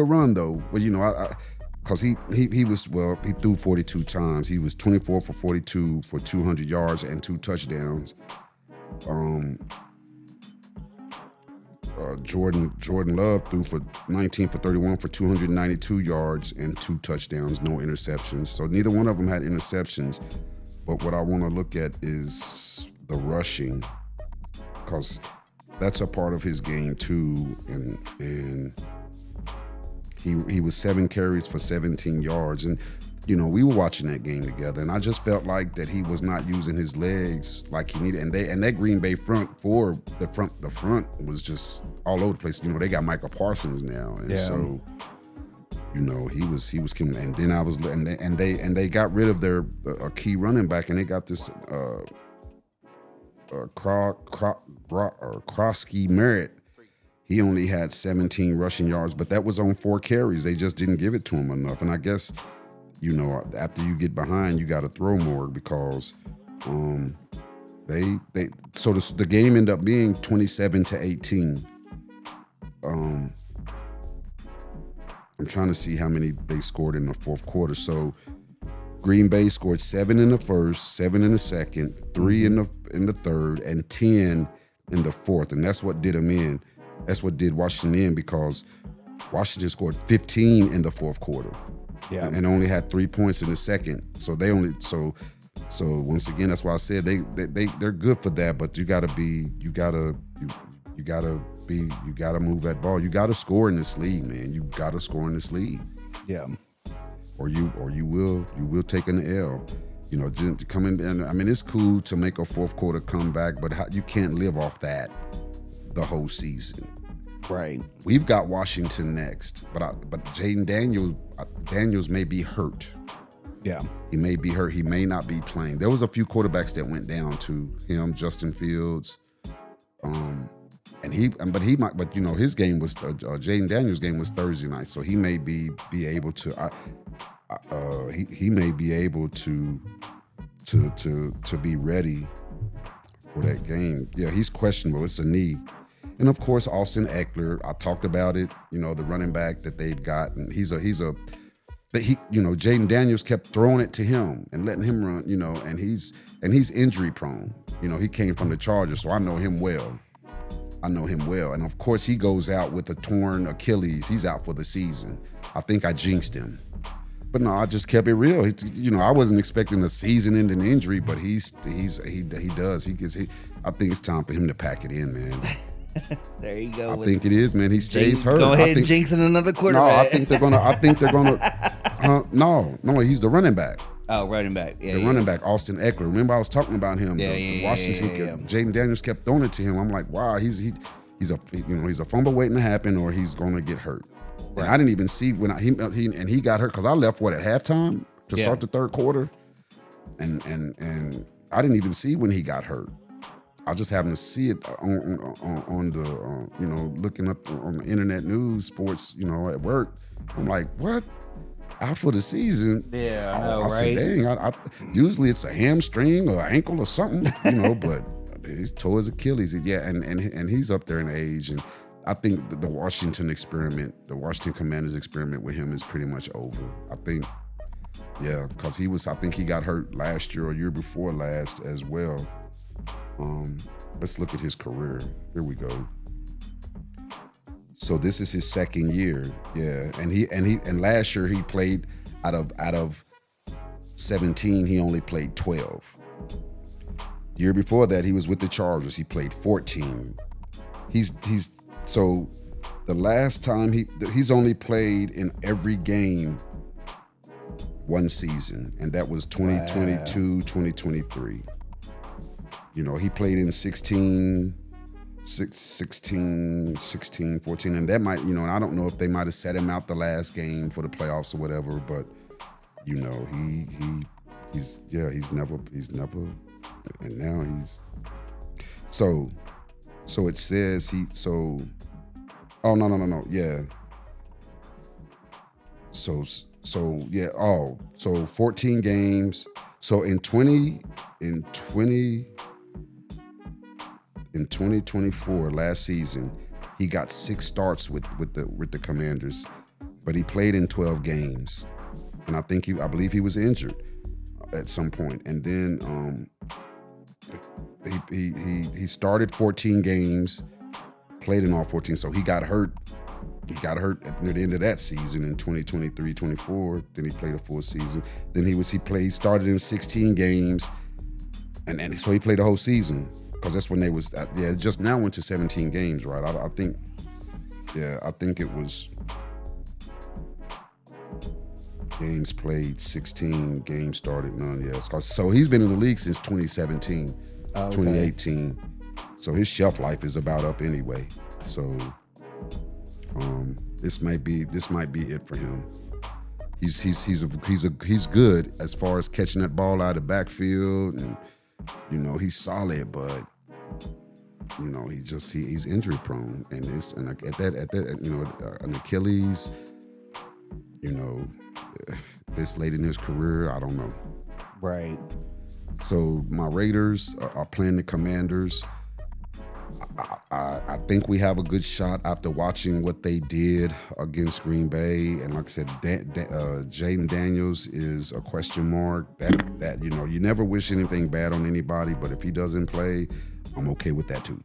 run though. Well, you know, because he threw 42 times. He was 24 for 42 for 200 yards and 2 touchdowns. Jordan Love threw for 19 for 31 for 292 yards and 2 touchdowns, no interceptions. So neither one of them had interceptions. But what I want to look at is the rushing, because that's a part of his game too. And he was 7 carries for 17 yards. And you know, we were watching that game together, and I just felt like that he was not using his legs like he needed. And that Green Bay front was just all over the place. You know, they got Michael Parsons now, and so you know he was killing. And then they got rid of their key running back, and they got this Krosky Merritt. He only had 17 rushing yards, but that was on 4 carries. They just didn't give it to him enough, and I guess, you know, after you get behind, you got to throw more because the game ended up being 27-18. I'm trying to see how many they scored in the fourth quarter. So Green Bay scored 7 in the first, 7 in the second, 3 in the third, and 10 in the fourth, and that's what did them in. That's what did Washington in, because Washington scored 15 in the fourth quarter. Yeah. And only had 3 points in the second. So they only so once again, that's why I said they're good for that, but you gotta move that ball. You gotta score in this league, man. You gotta score in this league. Yeah. Or you will take an L. You know, just coming in. I mean, it's cool to make a fourth quarter comeback, but you can't live off that the whole season. Right. We've got Washington next, but Jaden Daniels may be hurt. Yeah. He may be hurt. He may not be playing. There was a few quarterbacks that went down to him, Justin Fields, but you know, his game was Jaden Daniels' game was Thursday night, so he may be able to. He may be able to be ready for that game. Yeah, he's questionable. It's a knee. And of course, Austin Eckler, I talked about it, you know, the running back that they've got. And Jaden Daniels kept throwing it to him and letting him run, you know, and he's injury prone. You know, he came from the Chargers, so I know him well. And of course, he goes out with a torn Achilles. He's out for the season. I think I jinxed him. But no, I just kept it real. You know, I wasn't expecting a season-ending injury, but he does. I think it's time for him to pack it in, man. There you go. I think it is, man. He stays hurt. Go ahead and jinx another quarterback. No, I think they're gonna. No, he's the running back. Oh, running back. Yeah, running back, Austin Eckler. Remember, I was talking about him. Washington. Jaden Daniels kept throwing it to him. I'm like, wow, he's a fumble waiting to happen, or he's gonna get hurt. Right. And I didn't even see when he got hurt, because I left at halftime to start the third quarter, and I didn't even see when he got hurt. I just happened to see it on the looking up on the internet news, sports, you know, at work. I'm like, what? Out for the season? Yeah, I know, I right? said, dang. I usually it's a hamstring or ankle or something, you know, but he tore his Achilles. Yeah, and he's up there in age, and I think the Washington Commanders experiment with him is pretty much over. I think, yeah, because I think he got hurt last year or year before last as well. Let's look at his career. Here we go. So this is his second year. Yeah. And last year he played out of 17, he only played 12. Year before that, he was with the Chargers. He played 14. So the last time he's only played in every game one season, and that was 2022, 2023. You know, he played in 16 16, 14, and that might, and I don't know if they might have set him out the last game for the playoffs or whatever, but he's never, and now he's so it says oh no yeah so 14 games. So in 2024 last season, he got 6 starts with the Commanders, but he played in 12 games, and I believe he was injured at some point, and then he started 14 games, played in all 14, so he got hurt. He got hurt near the end of that season in 2023-24. Then he played a full season. Then he started in 16 games, and so he played the whole season, because that's when they was it just now went to 17 games, right? I think it was games played 16, games started none. Yeah, so he's been in the league since 2017, 2018. So his shelf life is about up anyway. So this might be it for him. He's good as far as catching that ball out of the backfield, and he's solid, but he's injury prone, and at that an Achilles, this late in his career, I don't know. Right. So my Raiders are playing the Commanders. I think we have a good shot after watching what they did against Green Bay, and like I said, Jaden Daniels is a question mark. That you never wish anything bad on anybody, but if he doesn't play, I'm okay with that too.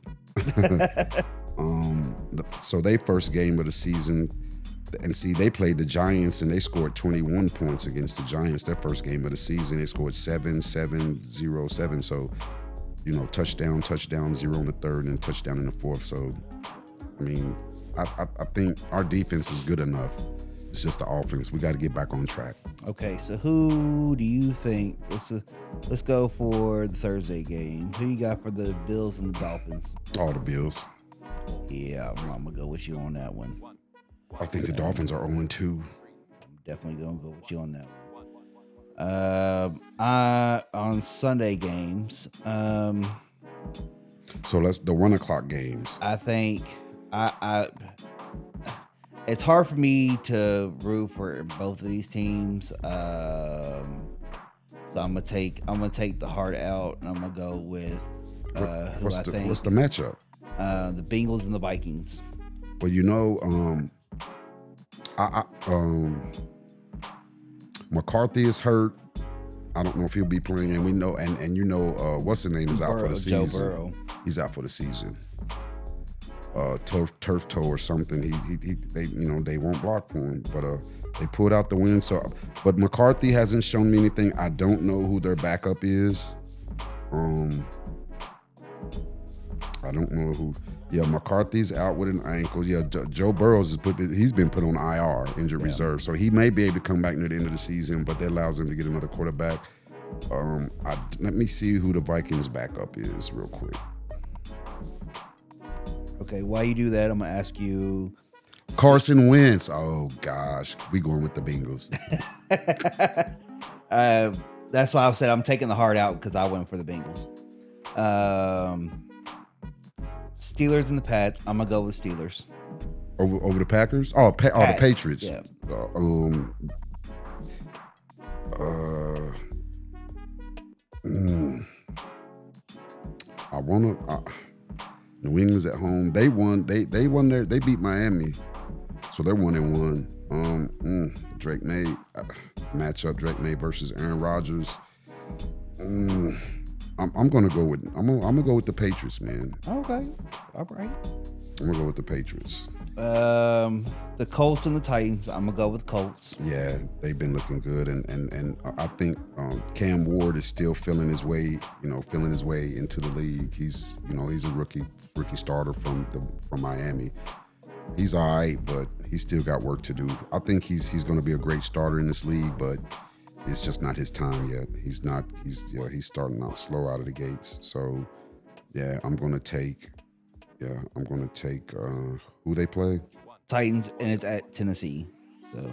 So they first game of the season, and they played the Giants, and they scored 21 points against the Giants. Their first game of the season, they scored 7-7-0-7. So. Touchdown, 0 in the third, and touchdown in the fourth. So, I mean, I think our defense is good enough. It's just the offense. We got to get back on track. Okay, so who do you think? Let's go for the Thursday game. Who you got for the Bills and the Dolphins? All the Bills. Yeah, I'm gonna go with you on that one. I think the Dolphins are 0-2. I'm definitely gonna go with you on that one. On Sunday games, so that's the 1:00 games. I think it's hard for me to root for both of these teams. So I'm gonna take the heart out, and I'm gonna go with what's the matchup? The Bengals and the Vikings. Well, McCarthy is hurt. I don't know if he'll be playing, and we know, and what's the name is out for the season. Joe Burrow. He's out for the season. Turf toe or something. They won't block for him, but they pulled out the win. So, but McCarthy hasn't shown me anything. I don't know who their backup is. I don't know who. Yeah, McCarthy's out with an ankle. Yeah, Joe Burrows he's been put on IR, injured reserve, so he may be able to come back near the end of the season, but that allows him to get another quarterback. Let me see who the Vikings backup is real quick. Okay, while you do that, I'm gonna ask you. Carson Wentz. Oh gosh, we going with the Bengals. That's why I said I'm taking the heart out, because I went for the Bengals. Steelers and the Pats. I'm gonna go with Steelers over the Packers. Oh, the Patriots. Yeah. I wanna. New England's at home. They won. They beat Miami, so they're 1-1. Drake May matchup. Drake May versus Aaron Rodgers. I'm gonna go with the Patriots, man. Okay, all right. I'm gonna go with the Patriots. The Colts and the Titans. I'm gonna go with Colts. Yeah, they've been looking good, and I think Cam Ward is still feeling his way into the league. He's a rookie starter from Miami. He's all right, but he's still got work to do. I think he's going to be a great starter in this league, but it's just not his time yet. He's starting out slow out of the gates. So, yeah, I'm going to take Yeah, I'm going to take who they play. Titans, and it's at Tennessee. So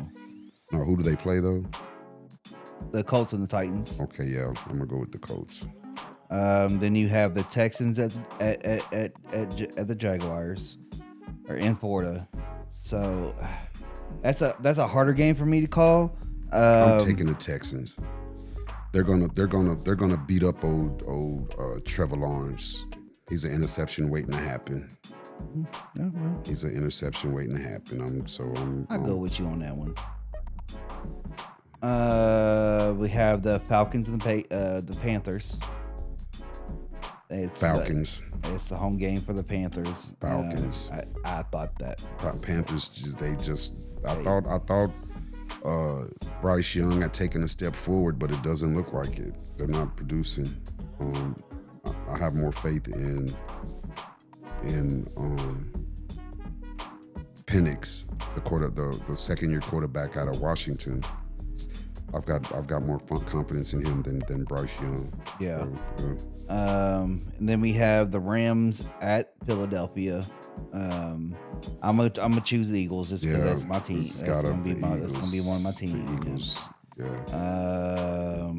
No, who do they play though? the Colts and the Titans. Okay, yeah, I'm gonna go with the Colts. Then you have the Texans at the Jaguars, or in Florida. So that's a harder game for me to call. I'm taking the Texans. They're gonna beat up old Trevor Lawrence. He's an interception waiting to happen. Oh, well, He's an interception waiting to happen. I'll go with you on that one. We have the Falcons and the Panthers. It's Falcons. It's the home game for the Panthers. Falcons. I thought that Panthers. I thought Bryce Young had taken a step forward, but it doesn't look like it. They're not producing. I have more faith in Penix, the second-year quarterback out of Washington. I've got more confidence in him than Bryce Young. Yeah. So, and then we have the Rams at Philadelphia. I'm gonna choose the Eagles just because that's my team. That's gonna be one of my teams. The Eagles. Yeah.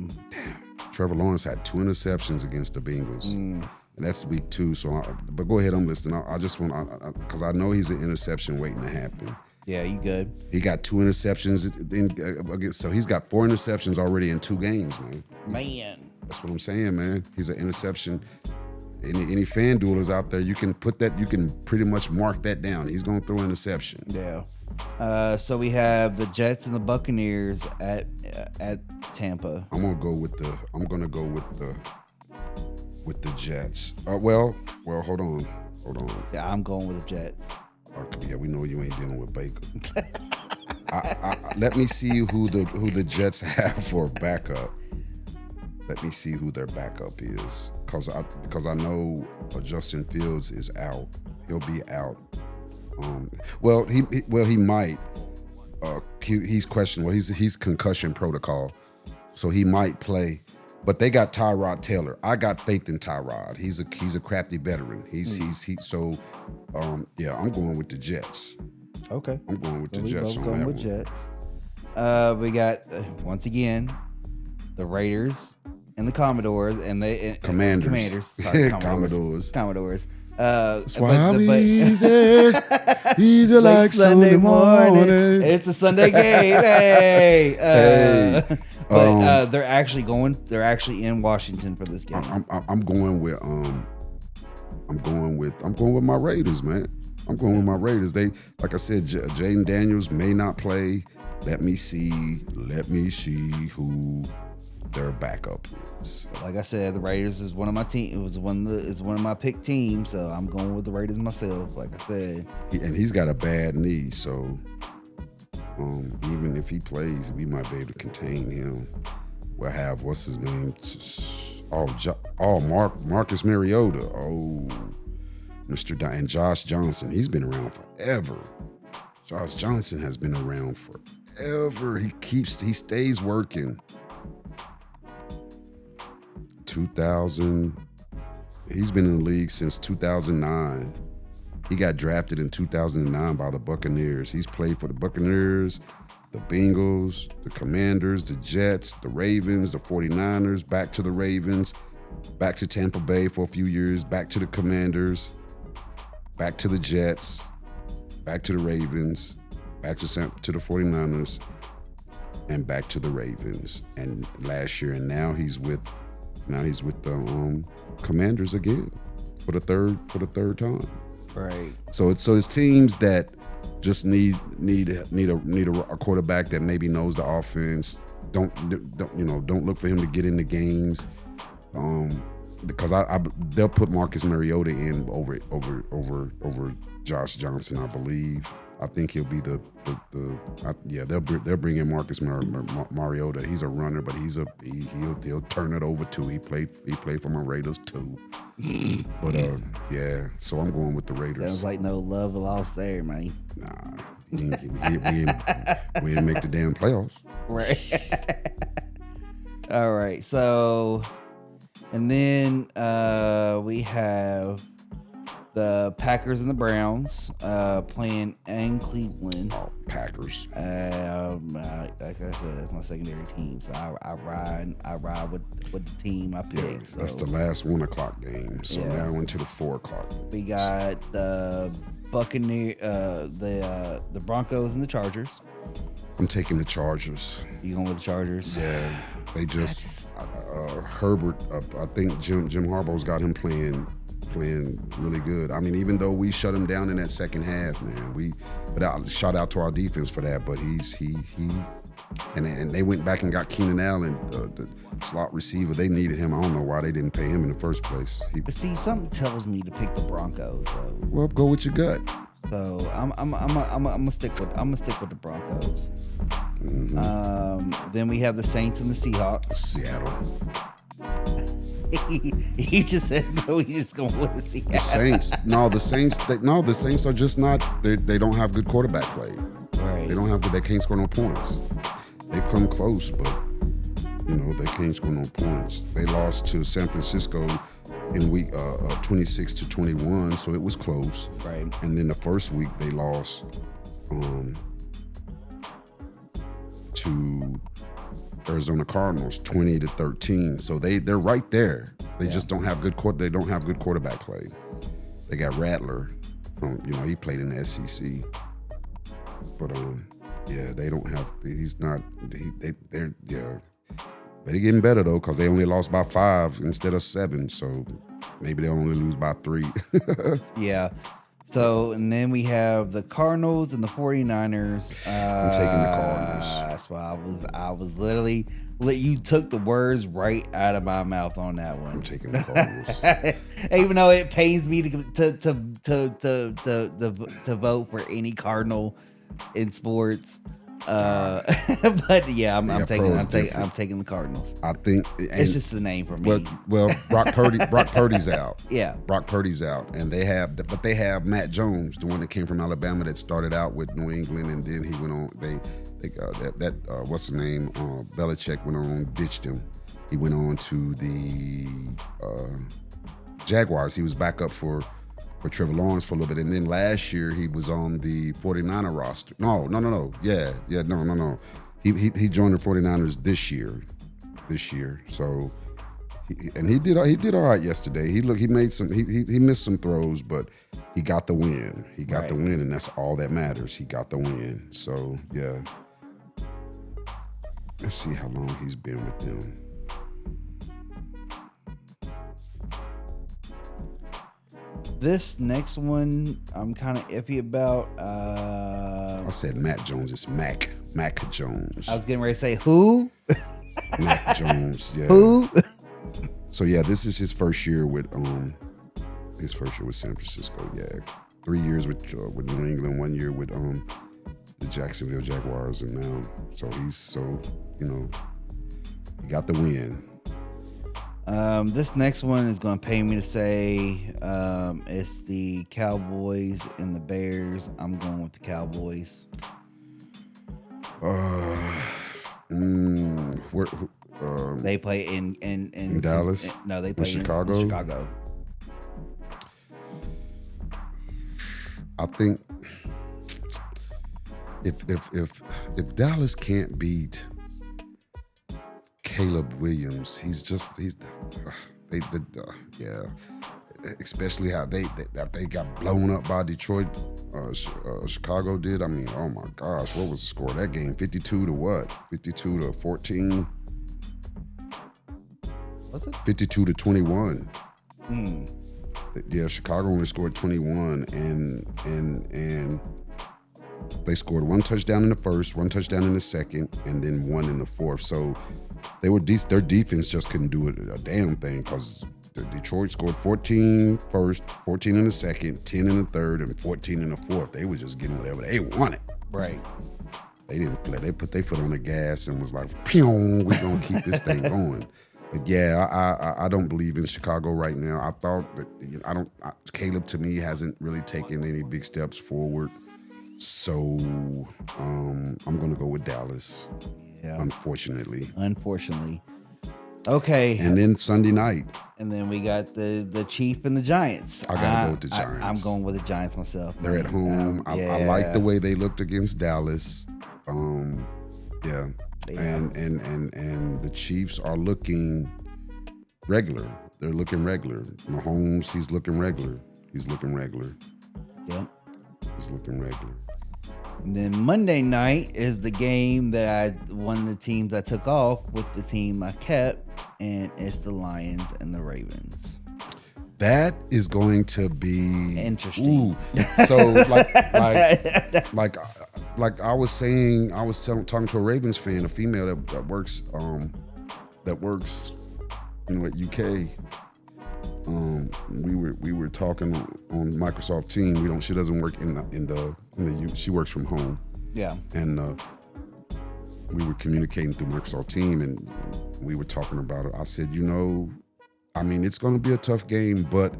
Trevor Lawrence had 2 interceptions against the Bengals. And that's week 2. But go ahead, I'm listening. I just want because I know he's an interception waiting to happen. Yeah, you good? He got 2 interceptions. So he's got 4 interceptions already in 2 games, man. Man, That's what I'm saying, man. He's an interception. Any fan duelers out there, you can pretty much mark that down. He's going to throw interception. yeah. So we have the Jets and the Buccaneers at Tampa. I'm gonna go with the Jets. Well, hold on. Yeah, I'm going with the Jets. Yeah, we know you ain't dealing with Baker. Let me see who the Jets have for backup. Let me see who their backup is, because I know Justin Fields is out. He'll be out. He might. He's questionable. He's concussion protocol, so he might play. But they got Tyrod Taylor. I got faith in Tyrod. He's a crafty veteran. I'm going with the Jets. Okay. I'm going with the we Jets both on going that with one. Jets. We got once again the Raiders and the Commodores and the Commanders. Sorry, Commodores. Commodores. That's why I'm easy like Sunday morning. It's a Sunday game. Hey. But they're actually in Washington for this game. I'm going with my Raiders, man. I'm going with my Raiders. They, like I said, Jaden Daniels may not play. Let me see who their backup is. Like I said, the Raiders is one of my team. It's one of my pick teams, so I'm going with the Raiders myself. Like I said, and he's got a bad knee, so even if he plays, we might be able to contain him. We'll have what's his name? Marcus Mariota. And Josh Johnson. He's been around forever. Josh Johnson has been around forever. He stays working. 2000. He's been in the league since 2009. He got drafted in 2009 by the Buccaneers. He's played for the Buccaneers, the Bengals, the Commanders, the Jets, the Ravens, the 49ers, back to the Ravens, back to Tampa Bay for a few years, back to the Commanders, back to the Jets, back to the Ravens, back to the 49ers, and back to the Ravens. And last year, and now he's with the Commanders again for the third time. right? So it's teams that just need a quarterback that maybe knows the offense. Don't look for him to get into games, because they'll put Marcus Mariota in over Josh Johnson, I believe. I think he'll be they'll bring in Marcus Mariota. He's a runner, but he'll turn it over too. He played for my Raiders too. But so I'm going with the Raiders. Sounds like no love lost there, man. Nah, we didn't make the damn playoffs. Right. All right. So, and then we have The Packers and the Browns playing in Cleveland. Oh, Packers. Like I said, that's my secondary team. So I ride with the team I pick. Yeah, so. that's the last 1 o'clock game. So now into the 4 o'clock. We got the Buccaneer, the Broncos and the Chargers. I'm taking the Chargers. You going with the Chargers? Yeah, they just Herbert. I think Jim Harbaugh's got him playing really good. I mean, even though we shut him down in that second half, man, but shout out to our defense for that. But he and they went back and got Keenan Allen, the slot receiver. They needed him. I don't know why they didn't pay him in the first place. But see, something tells me to pick the Broncos. So. Well, go with your gut. So I'm gonna stick with the Broncos. Mm-hmm. Then we have the Saints and the Seahawks. Seattle. You just said no. We just going with the Seattle. The Saints. The Saints are just not. They don't have good quarterback play. Right. They don't have. They can't score no points. They've come close, but they can't score no points. They lost to San Francisco in week 26-21, so it was close. Right. And then the first week they lost to Arizona Cardinals 20-13. So they're right there. They just don't have good quarterback play. They got Rattler from he played in the SEC. But they don't have. He's not. They're But they're getting better though, because they only lost by 5 instead of 7. So maybe they'll only lose by 3. Yeah. So, and then we have the Cardinals and the 49ers. I'm taking the Cardinals. That's why I was literally, you took the words right out of my mouth on that one. I'm taking the Cardinals. Even though it pains me to vote for any Cardinal in sports. But yeah, I'm taking the Cardinals. I think it's just the name for me. Well, Brock Purdy's out. Yeah, Brock Purdy's out, and they have Matt Jones, the one that came from Alabama that started out with New England, and then he went on. What's his name? Belichick went on, ditched him. He went on to the Jaguars. He was back up for Trevor Lawrence for a little bit. And then last year he was on the 49er roster. No. Yeah, no. He joined the 49ers this year. So he did all right yesterday. He missed some throws, but he got the win. He got the win, and that's all that matters. He got the win. So yeah. Let's see how long he's been with them. This next one, I'm kind of iffy about. I said Matt Jones. It's Mac Jones. I was getting ready to say who? Mac Jones. Yeah. Who? So yeah, this is his first year with San Francisco. Yeah, 3 years with New England, 1 year with the Jacksonville Jaguars, and now he got the win. This next one is going to pay me to say it's the Cowboys and the Bears. I'm going with the Cowboys. They play in Dallas. No, they play in Chicago. I think if Dallas can't beat Caleb Williams, especially how they got blown up by Detroit. Chicago did. I mean, oh my gosh, what was the score of that game? 52 to what? 52 to 14. Was it 52 to 21? Yeah, Chicago only scored 21, and they scored 1 touchdown in the first, 1 touchdown in the second, and then 1 in the fourth. So their defense just couldn't do a damn thing, because Detroit scored 14 first, 14 in the second, 10 in the third, and 14 in the fourth. They were just getting whatever they wanted. Right. They didn't play. They put their foot on the gas and was like, "Pew, we're gonna keep this thing going." But yeah, I don't believe in Chicago right now. I thought that Caleb to me hasn't really taken any big steps forward. So I'm gonna go with Dallas. Yeah. Unfortunately. Okay. And then Sunday night, And then we got the Chief and the Giants. I gotta go with the Giants. I'm going with the Giants myself. They're man. at home. I like the way they looked against Dallas. Yeah. And the Chiefs are looking regular. They're looking regular. Mahomes, he's looking regular. Yep. He's looking regular. And then Monday night is the game that one of the teams I took off with the team I kept, and it's the Lions and the Ravens. That is going to be Interesting. Ooh. So like I was saying, I was talking to a Ravens fan, a female that works at UK. We were talking on Microsoft Team. She doesn't work in the she works from home. Yeah. And we were communicating through Microsoft Team, and we were talking about it. I said, it's going to be a tough game, but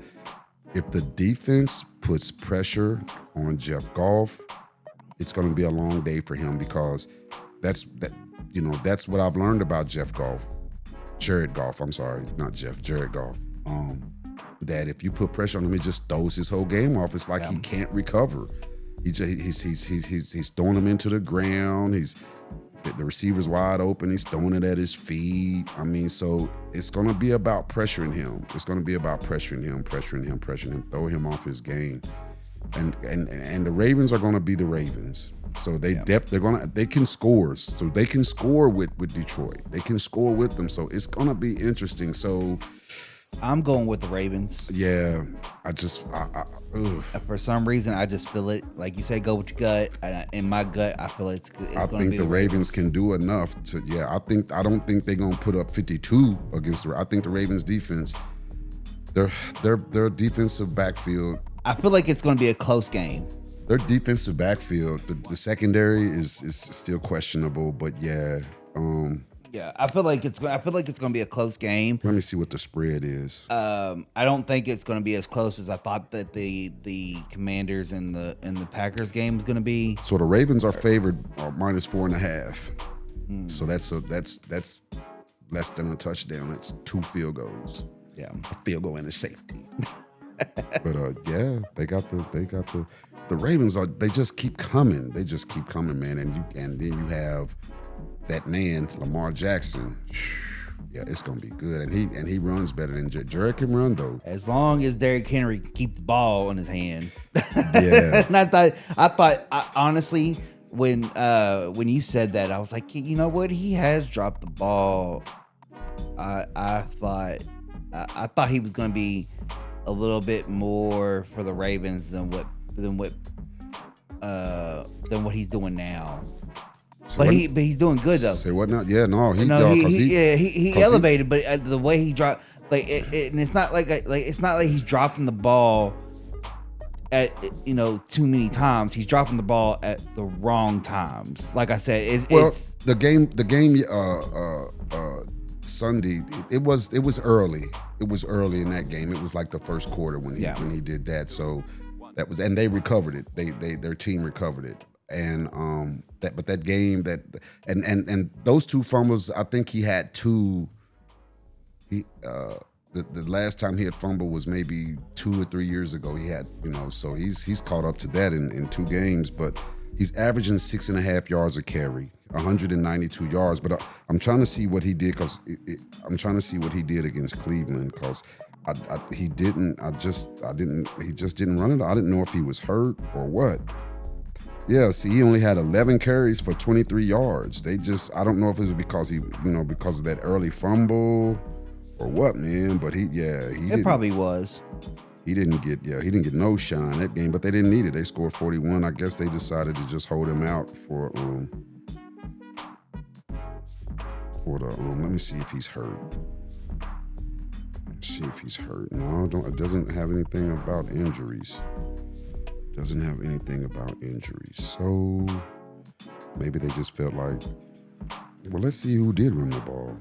if the defense puts pressure on Jeff Goff, it's going to be a long day for him, because that's what I've learned about Jared Goff. I'm sorry, not Jeff, Jared Goff. That if you put pressure on him, he just throws his whole game off. It's like he can't recover. He's throwing him into the ground. The receiver's wide open. He's throwing it at his feet. So it's going to be about pressuring him. It's going to be about pressuring him, throw him off his game. And the Ravens are going to be the Ravens. So they can score. So they can score with Detroit. They can score with them. So it's going to be interesting. So I'm going with the Ravens. Yeah, For some reason, I just feel it. Like you say, go with your gut. In my gut, I feel it's going to be. I think the Ravens can do enough to. Yeah, I don't think they're gonna put up 52 against the. I think the Ravens defense, their defensive backfield. I feel like it's going to be a close game. Their defensive backfield, the secondary is still questionable, but yeah. Yeah, I feel like it's going to be a close game. Let me see what the spread is. I don't think it's going to be as close as I thought that the Commanders and the Packers game was going to be. So the Ravens are favored -4.5. So that's less than a touchdown. That's 2 field goals. Yeah, a field goal and a safety. But they got the Ravens they just keep coming. They just keep coming, man. And then you have that man, Lamar Jackson. Yeah, it's gonna be good, and he runs better than Jared can run though. As long as Derrick Henry can keep the ball in his hand. Yeah. And I thought honestly, when you said that, I was like, you know what? He has dropped the ball. I thought he was gonna be a little bit more for the Ravens than what he's doing now. So but he's doing good though. Say what now? Yeah, no, he elevated, but the way he dropped, and it's not like he's dropping the ball at too many times. He's dropping the ball at the wrong times. Like I said, it's the game Sunday. It was early. It was early in that game. It was like the first quarter when he did that. So that was, and they recovered it. Their team recovered it. And that game and those 2 fumbles, I think he had 2. The last time he had fumbled was maybe 2 or 3 years ago. He had, so he's caught up to that in 2 games, but he's averaging 6.5 yards a carry, 192 yards. But I'm trying to see what he did against Cleveland, because he just didn't run it. I didn't know if he was hurt or what. Yeah, see, he only had 11 carries for 23 yards. I don't know if it was because because of that early fumble or what, man. But it probably was. He didn't get no shine that game, but they didn't need it. They scored 41. I guess they decided to just hold him out for the. Let me see if he's hurt. No, it doesn't have anything about injuries. So maybe they just felt like, well, let's see who did run the ball.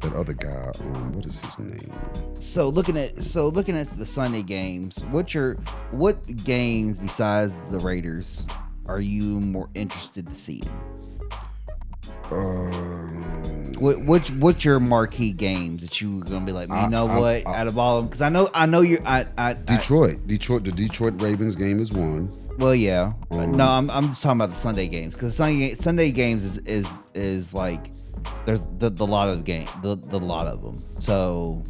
That other guy, what is his name? So looking at the Sunday games, what games besides the Raiders are you more interested to see? What's your marquee games that you were gonna be like, you know what? Out of all of them, because I know you're. The Detroit Ravens game is one. Well, yeah. No, I'm just talking about the Sunday games, because Sunday games is like there's the lot of the lot of them. So,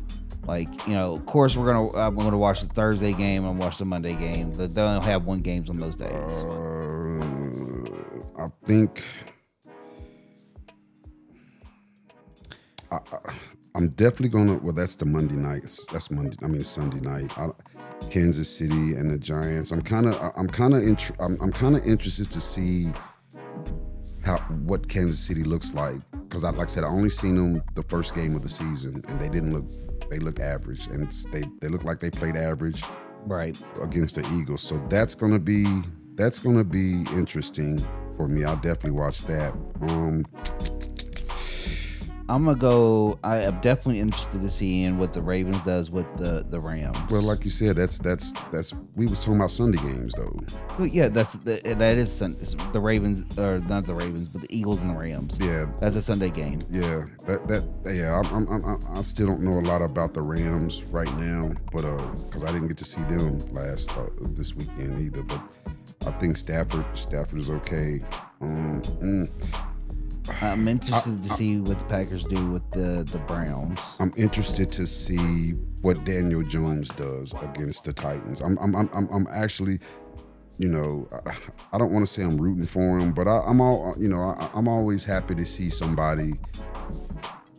like, you know, of course I'm gonna watch the Thursday game and watch the Monday game. They don't have one games on those days. I think I'm definitely gonna. Well, that's the Monday night. That's Monday. I mean Sunday night. Kansas City and the Giants. I'm kind of interested to see what Kansas City looks like, because like I said, I only seen them the first game of the season, and they look average, and they look like they played average right against the Eagles. So that's gonna be interesting for me. I'll definitely watch that. I'm gonna go. I am definitely interested to see what the Ravens does with the Rams. Well, like you said, that's we was talking about Sunday games though. Well, yeah, that is the Ravens, or not the Ravens, but the Eagles and the Rams. Yeah, that's a Sunday game. Yeah, I still don't know a lot about the Rams right now, but because I didn't get to see them this weekend either. But I think Stafford is okay. I'm interested to see what the Packers do with the Browns. I'm interested to see what Daniel Jones does against the Titans. I'm actually, you know, I don't want to say I'm rooting for him, but I'm always happy to see somebody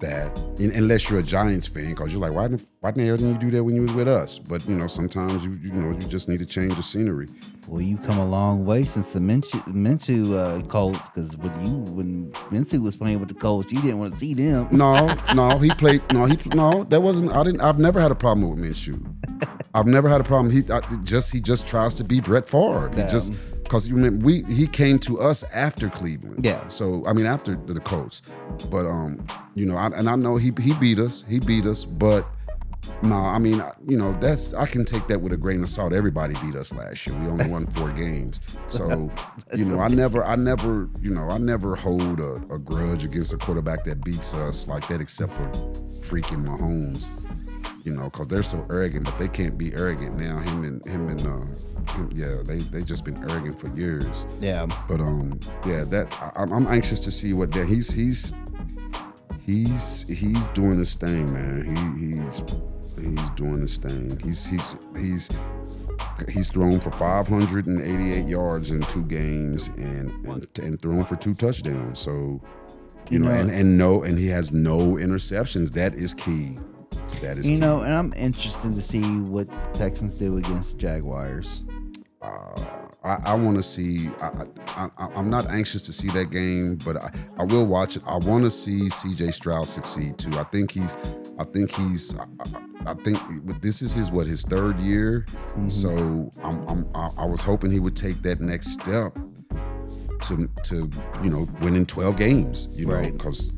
that, unless you're a Giants fan, because you're like, why the hell didn't you do that when you was with us? But, you know, sometimes you just need to change the scenery. Well, you come a long way since the Minshew Colts, because when Minshew was playing with the Colts, you didn't want to see them. He played. That wasn't. I've never had a problem with Minshew. I've never had a problem. He just tries to be Brett Favre. He just, because he came to us after Cleveland. Yeah. So I mean, after the Colts, but I know he beat us. He beat us, but. No, I mean, I can take that with a grain of salt. Everybody beat us last year. We only won 4 games. So, I never hold a grudge against a quarterback that beats us like that, except for freaking Mahomes, because they're so arrogant, but they can't be arrogant now. They just been arrogant for years. Yeah. But, I'm anxious to see what that he's doing his thing, man. He's doing his thing. He's thrown for 588 yards in 2 games and thrown for 2 touchdowns. So, and he has no interceptions. That is key. And I'm interested to see what Texans do against the Jaguars. I want to see. I'm not anxious to see that game, but I will watch it. I want to see C.J. Stroud succeed too. I think this is his 3rd year. Mm-hmm. So I was hoping he would take that next step to winning 12 games. Because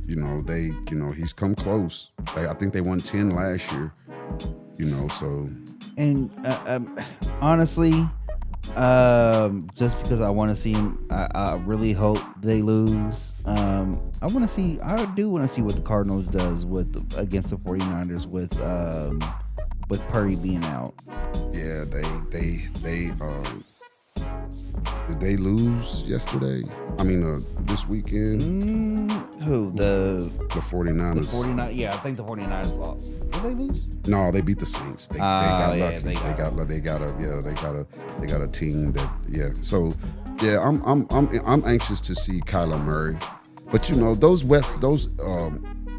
he's come close. I think they won 10 last year. So. And honestly. Just because I want to see him, I really hope they lose. I do want to see what the Cardinals does against the 49ers with Purdy being out. Yeah, they did they lose yesterday? I mean, this weekend. Who the 49ers? The 49. Yeah, I think the 49ers lost. Did they lose? No, they beat the Saints. They got lucky. They got a team that So I'm anxious to see Kyler Murray. But those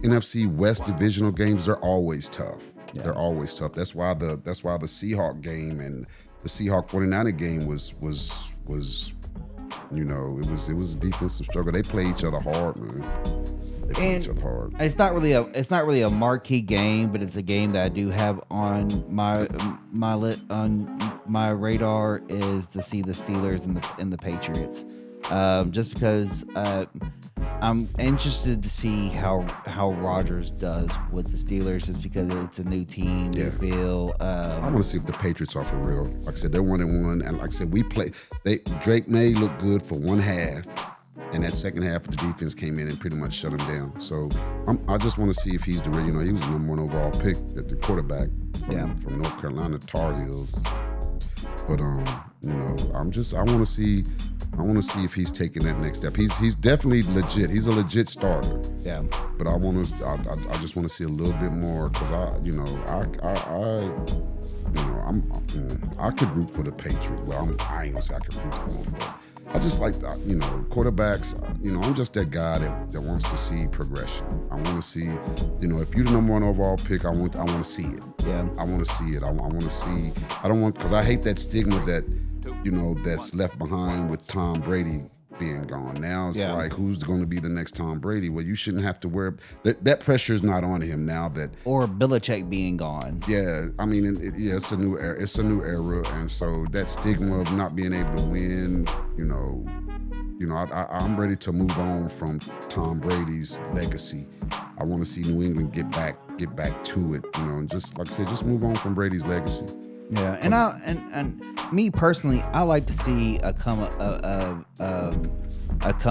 NFC West divisional games are always tough. Yeah. They're always tough. That's why the Seahawk game and the Seahawk 49er game was it was a defensive struggle. They play each other hard, man. It's not really a marquee game, but it's a game that I do have on my radar, is to see the Steelers and the Patriots. Just because I'm interested to see how Rodgers does with the Steelers, just because it's a new team. Yeah. I want to see if the Patriots are for real. Like I said, they're 1-1, and like I said, Drake May looked good for one half. And that second half of the defense came in and pretty much shut him down. So I just want to see if he's the real. He was the number 1 overall pick, the quarterback from North Carolina Tar Heels. But I want to see if he's taking that next step. He's definitely legit. He's a legit starter. Yeah. But I just want to see a little bit more because I could root for the Patriots. Well, I ain't gonna say I could root for them, but I just like quarterbacks. I'm just that guy that wants to see progression. I want to see, if you're the number 1 overall pick, I want to see it. Yeah. I want to see it. I want to see. I don't want because I hate that stigma that that's left behind with Tom Brady being gone. Now it's like, who's going to be the next Tom Brady? Well, you shouldn't have to wear that pressure is not on him now that or Belichick being gone. Yeah, I mean, it's a new era. It's a new era, and so that stigma of not being able to win, I'm ready to move on from Tom Brady's legacy. I want to see New England get back to it, and just like I said, just move on from Brady's legacy. Yeah, and me personally, I like to see a come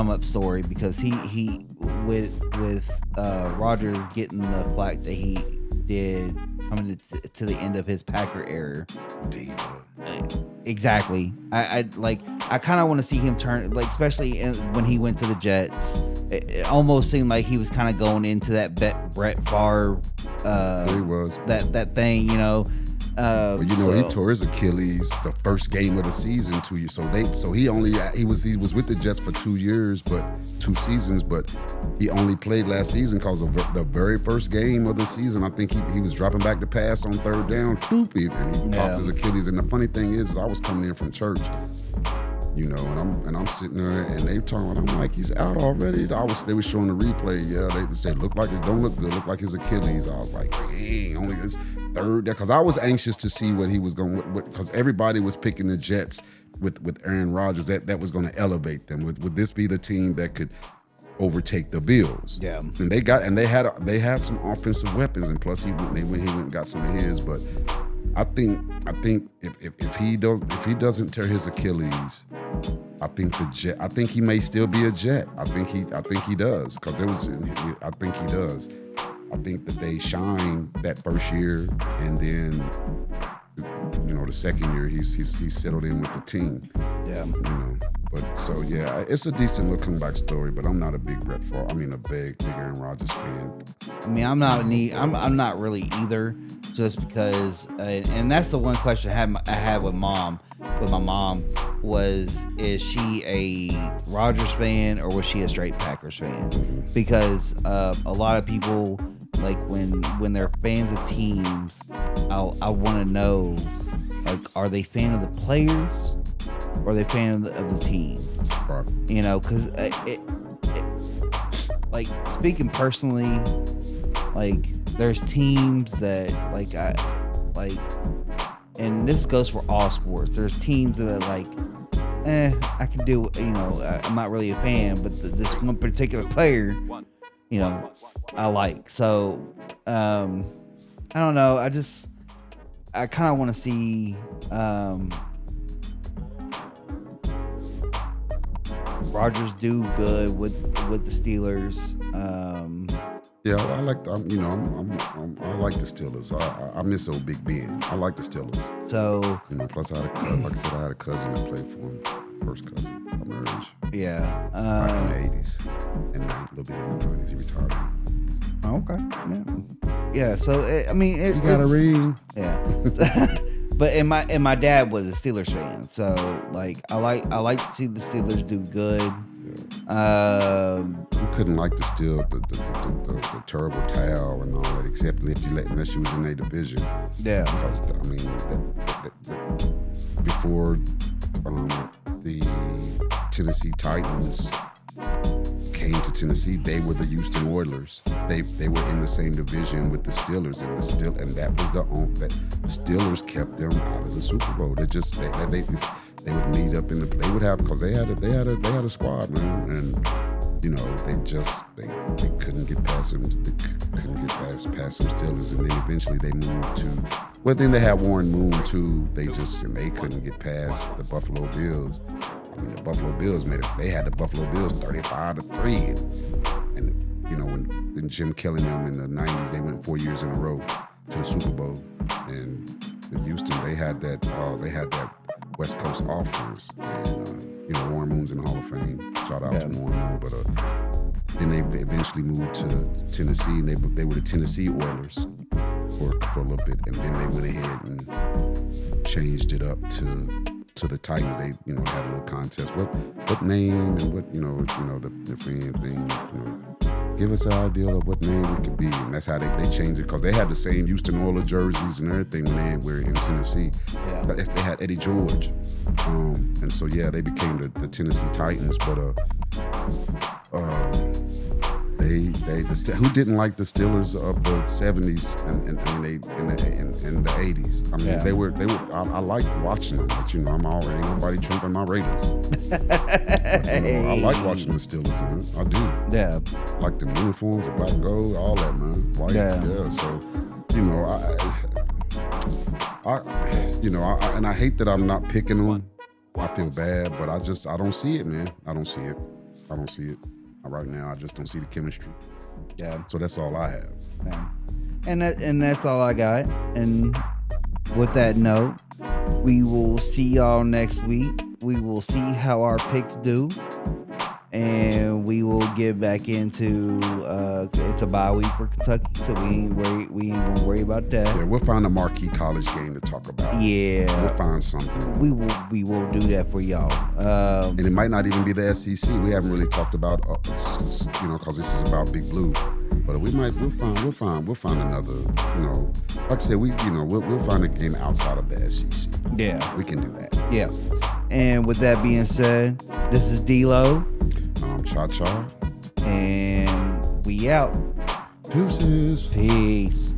up story because he with Rodgers getting the flack that he did coming to the end of his Packer era. Diva. Exactly. I kind of want to see him turn, especially when he went to the Jets. It almost seemed like he was kind of going into that Brett Favre. He was that thing, But he tore his Achilles the first game of the season 2 years. So he was with the Jets for 2 years, but 2 seasons. But he only played last season because of the very first game of the season. I think he was dropping back to pass on third down, and he popped his Achilles. And the funny thing is I was coming in from church, and I'm sitting there and they talking. I'm like, he's out already. They were showing the replay. Yeah, they said don't look good. Look like his Achilles. I was like, dang, only this third. Because I was anxious to see what he was going. Because everybody was picking the Jets with Aaron Rodgers. That was going to elevate them. Would this be the team that could overtake the Bills? Yeah. And they had some offensive weapons, and plus he went and got some of his, but. I think if he doesn't tear his Achilles, I think he may still be a Jet. I think he does I think he does. I think that they shine that first year, and then the second year he's settled in with the team. Yeah. But so yeah, it's a decent little comeback story. But I'm not a big a big Aaron Rodgers fan. I mean, I'm not really either. Just because, and that's the one question I had with my mom was, is she a Rodgers fan or was she a straight Packers fan? Because a lot of people, like when they're fans of teams, I want to know, are they fan of the players or are they fan of the teams? Right. Because speaking personally, there's teams that and this goes for all sports. There's teams that are I can do, I'm not really a fan, but this one particular player, I like. So, I don't know. I kind of want to see, Rodgers do good with the Steelers. Yeah, I like I like the Steelers. I miss old Big Ben. I like the Steelers. So plus I had a cousin that played for him, first cousin by marriage. Yeah, back in the '80s and a little bit in the '90s. He retired. Okay, yeah. So you got a ring. Yeah, but and my dad was a Steelers fan, so I like to see the Steelers do good. Who couldn't like the the terrible towel and all that, except unless you was in a division. Yeah. Because before the Tennessee Titans came to Tennessee, they were the Houston Oilers. They were in the same division with the Steelers, and that was the Steelers kept them out of the Super Bowl. They would meet up they would have, because they had a squad, man, and they couldn't get past them. They couldn't get past some Steelers, and then eventually they moved to. Well, then they had Warren Moon too. They couldn't get past the Buffalo Bills. I mean, the Buffalo Bills they had the Buffalo Bills 35-3, and you know when Jim Kelly and them in the '90s, they went 4 years in a row to the Super Bowl, and in Houston they had that West Coast offense, and you know Warren Moon's in the Hall of Fame. Shout out to Warren Moon, but then they eventually moved to Tennessee, and they were the Tennessee Oilers for a little bit, and then they went ahead and changed it up to the Titans. They had a little contest. What name and what the fan thing. Give us an idea of what name we could be, and that's how they changed it, because they had the same Houston Oilers jerseys and everything when they were in Tennessee. Yeah. But they had Eddie George, and so they became the Tennessee Titans. But who didn't like the Steelers of the '70s and the '80s? I mean, they were. I liked watching them, but I'm already ain't nobody trumping my Raiders. But, I like watching the Steelers, man. I do. Yeah. Like the uniforms, the black and gold, all that, man. White, yeah. So, and I hate that I'm not picking them. I feel bad, but I don't see it, man. I don't see it. Right now, I just don't see the chemistry. Yeah. So that's all I have. Yeah. And that's all I got. And with that note, we will see y'all next week. We will see how our picks do. And we will get back into it's a bye week for Kentucky, so we ain't gonna worry about that. Yeah, we'll find a marquee college game to talk about. Yeah, we'll find something. We will do that for y'all. And it might not even be the SEC. We haven't really talked about because this is about Big Blue. But we'll find another. Like I said, we'll find a game outside of the SEC. Yeah, we can do that. Yeah. And with that being said, this is D-Lo. Cha-Cha. And we out. Deuces. Peace.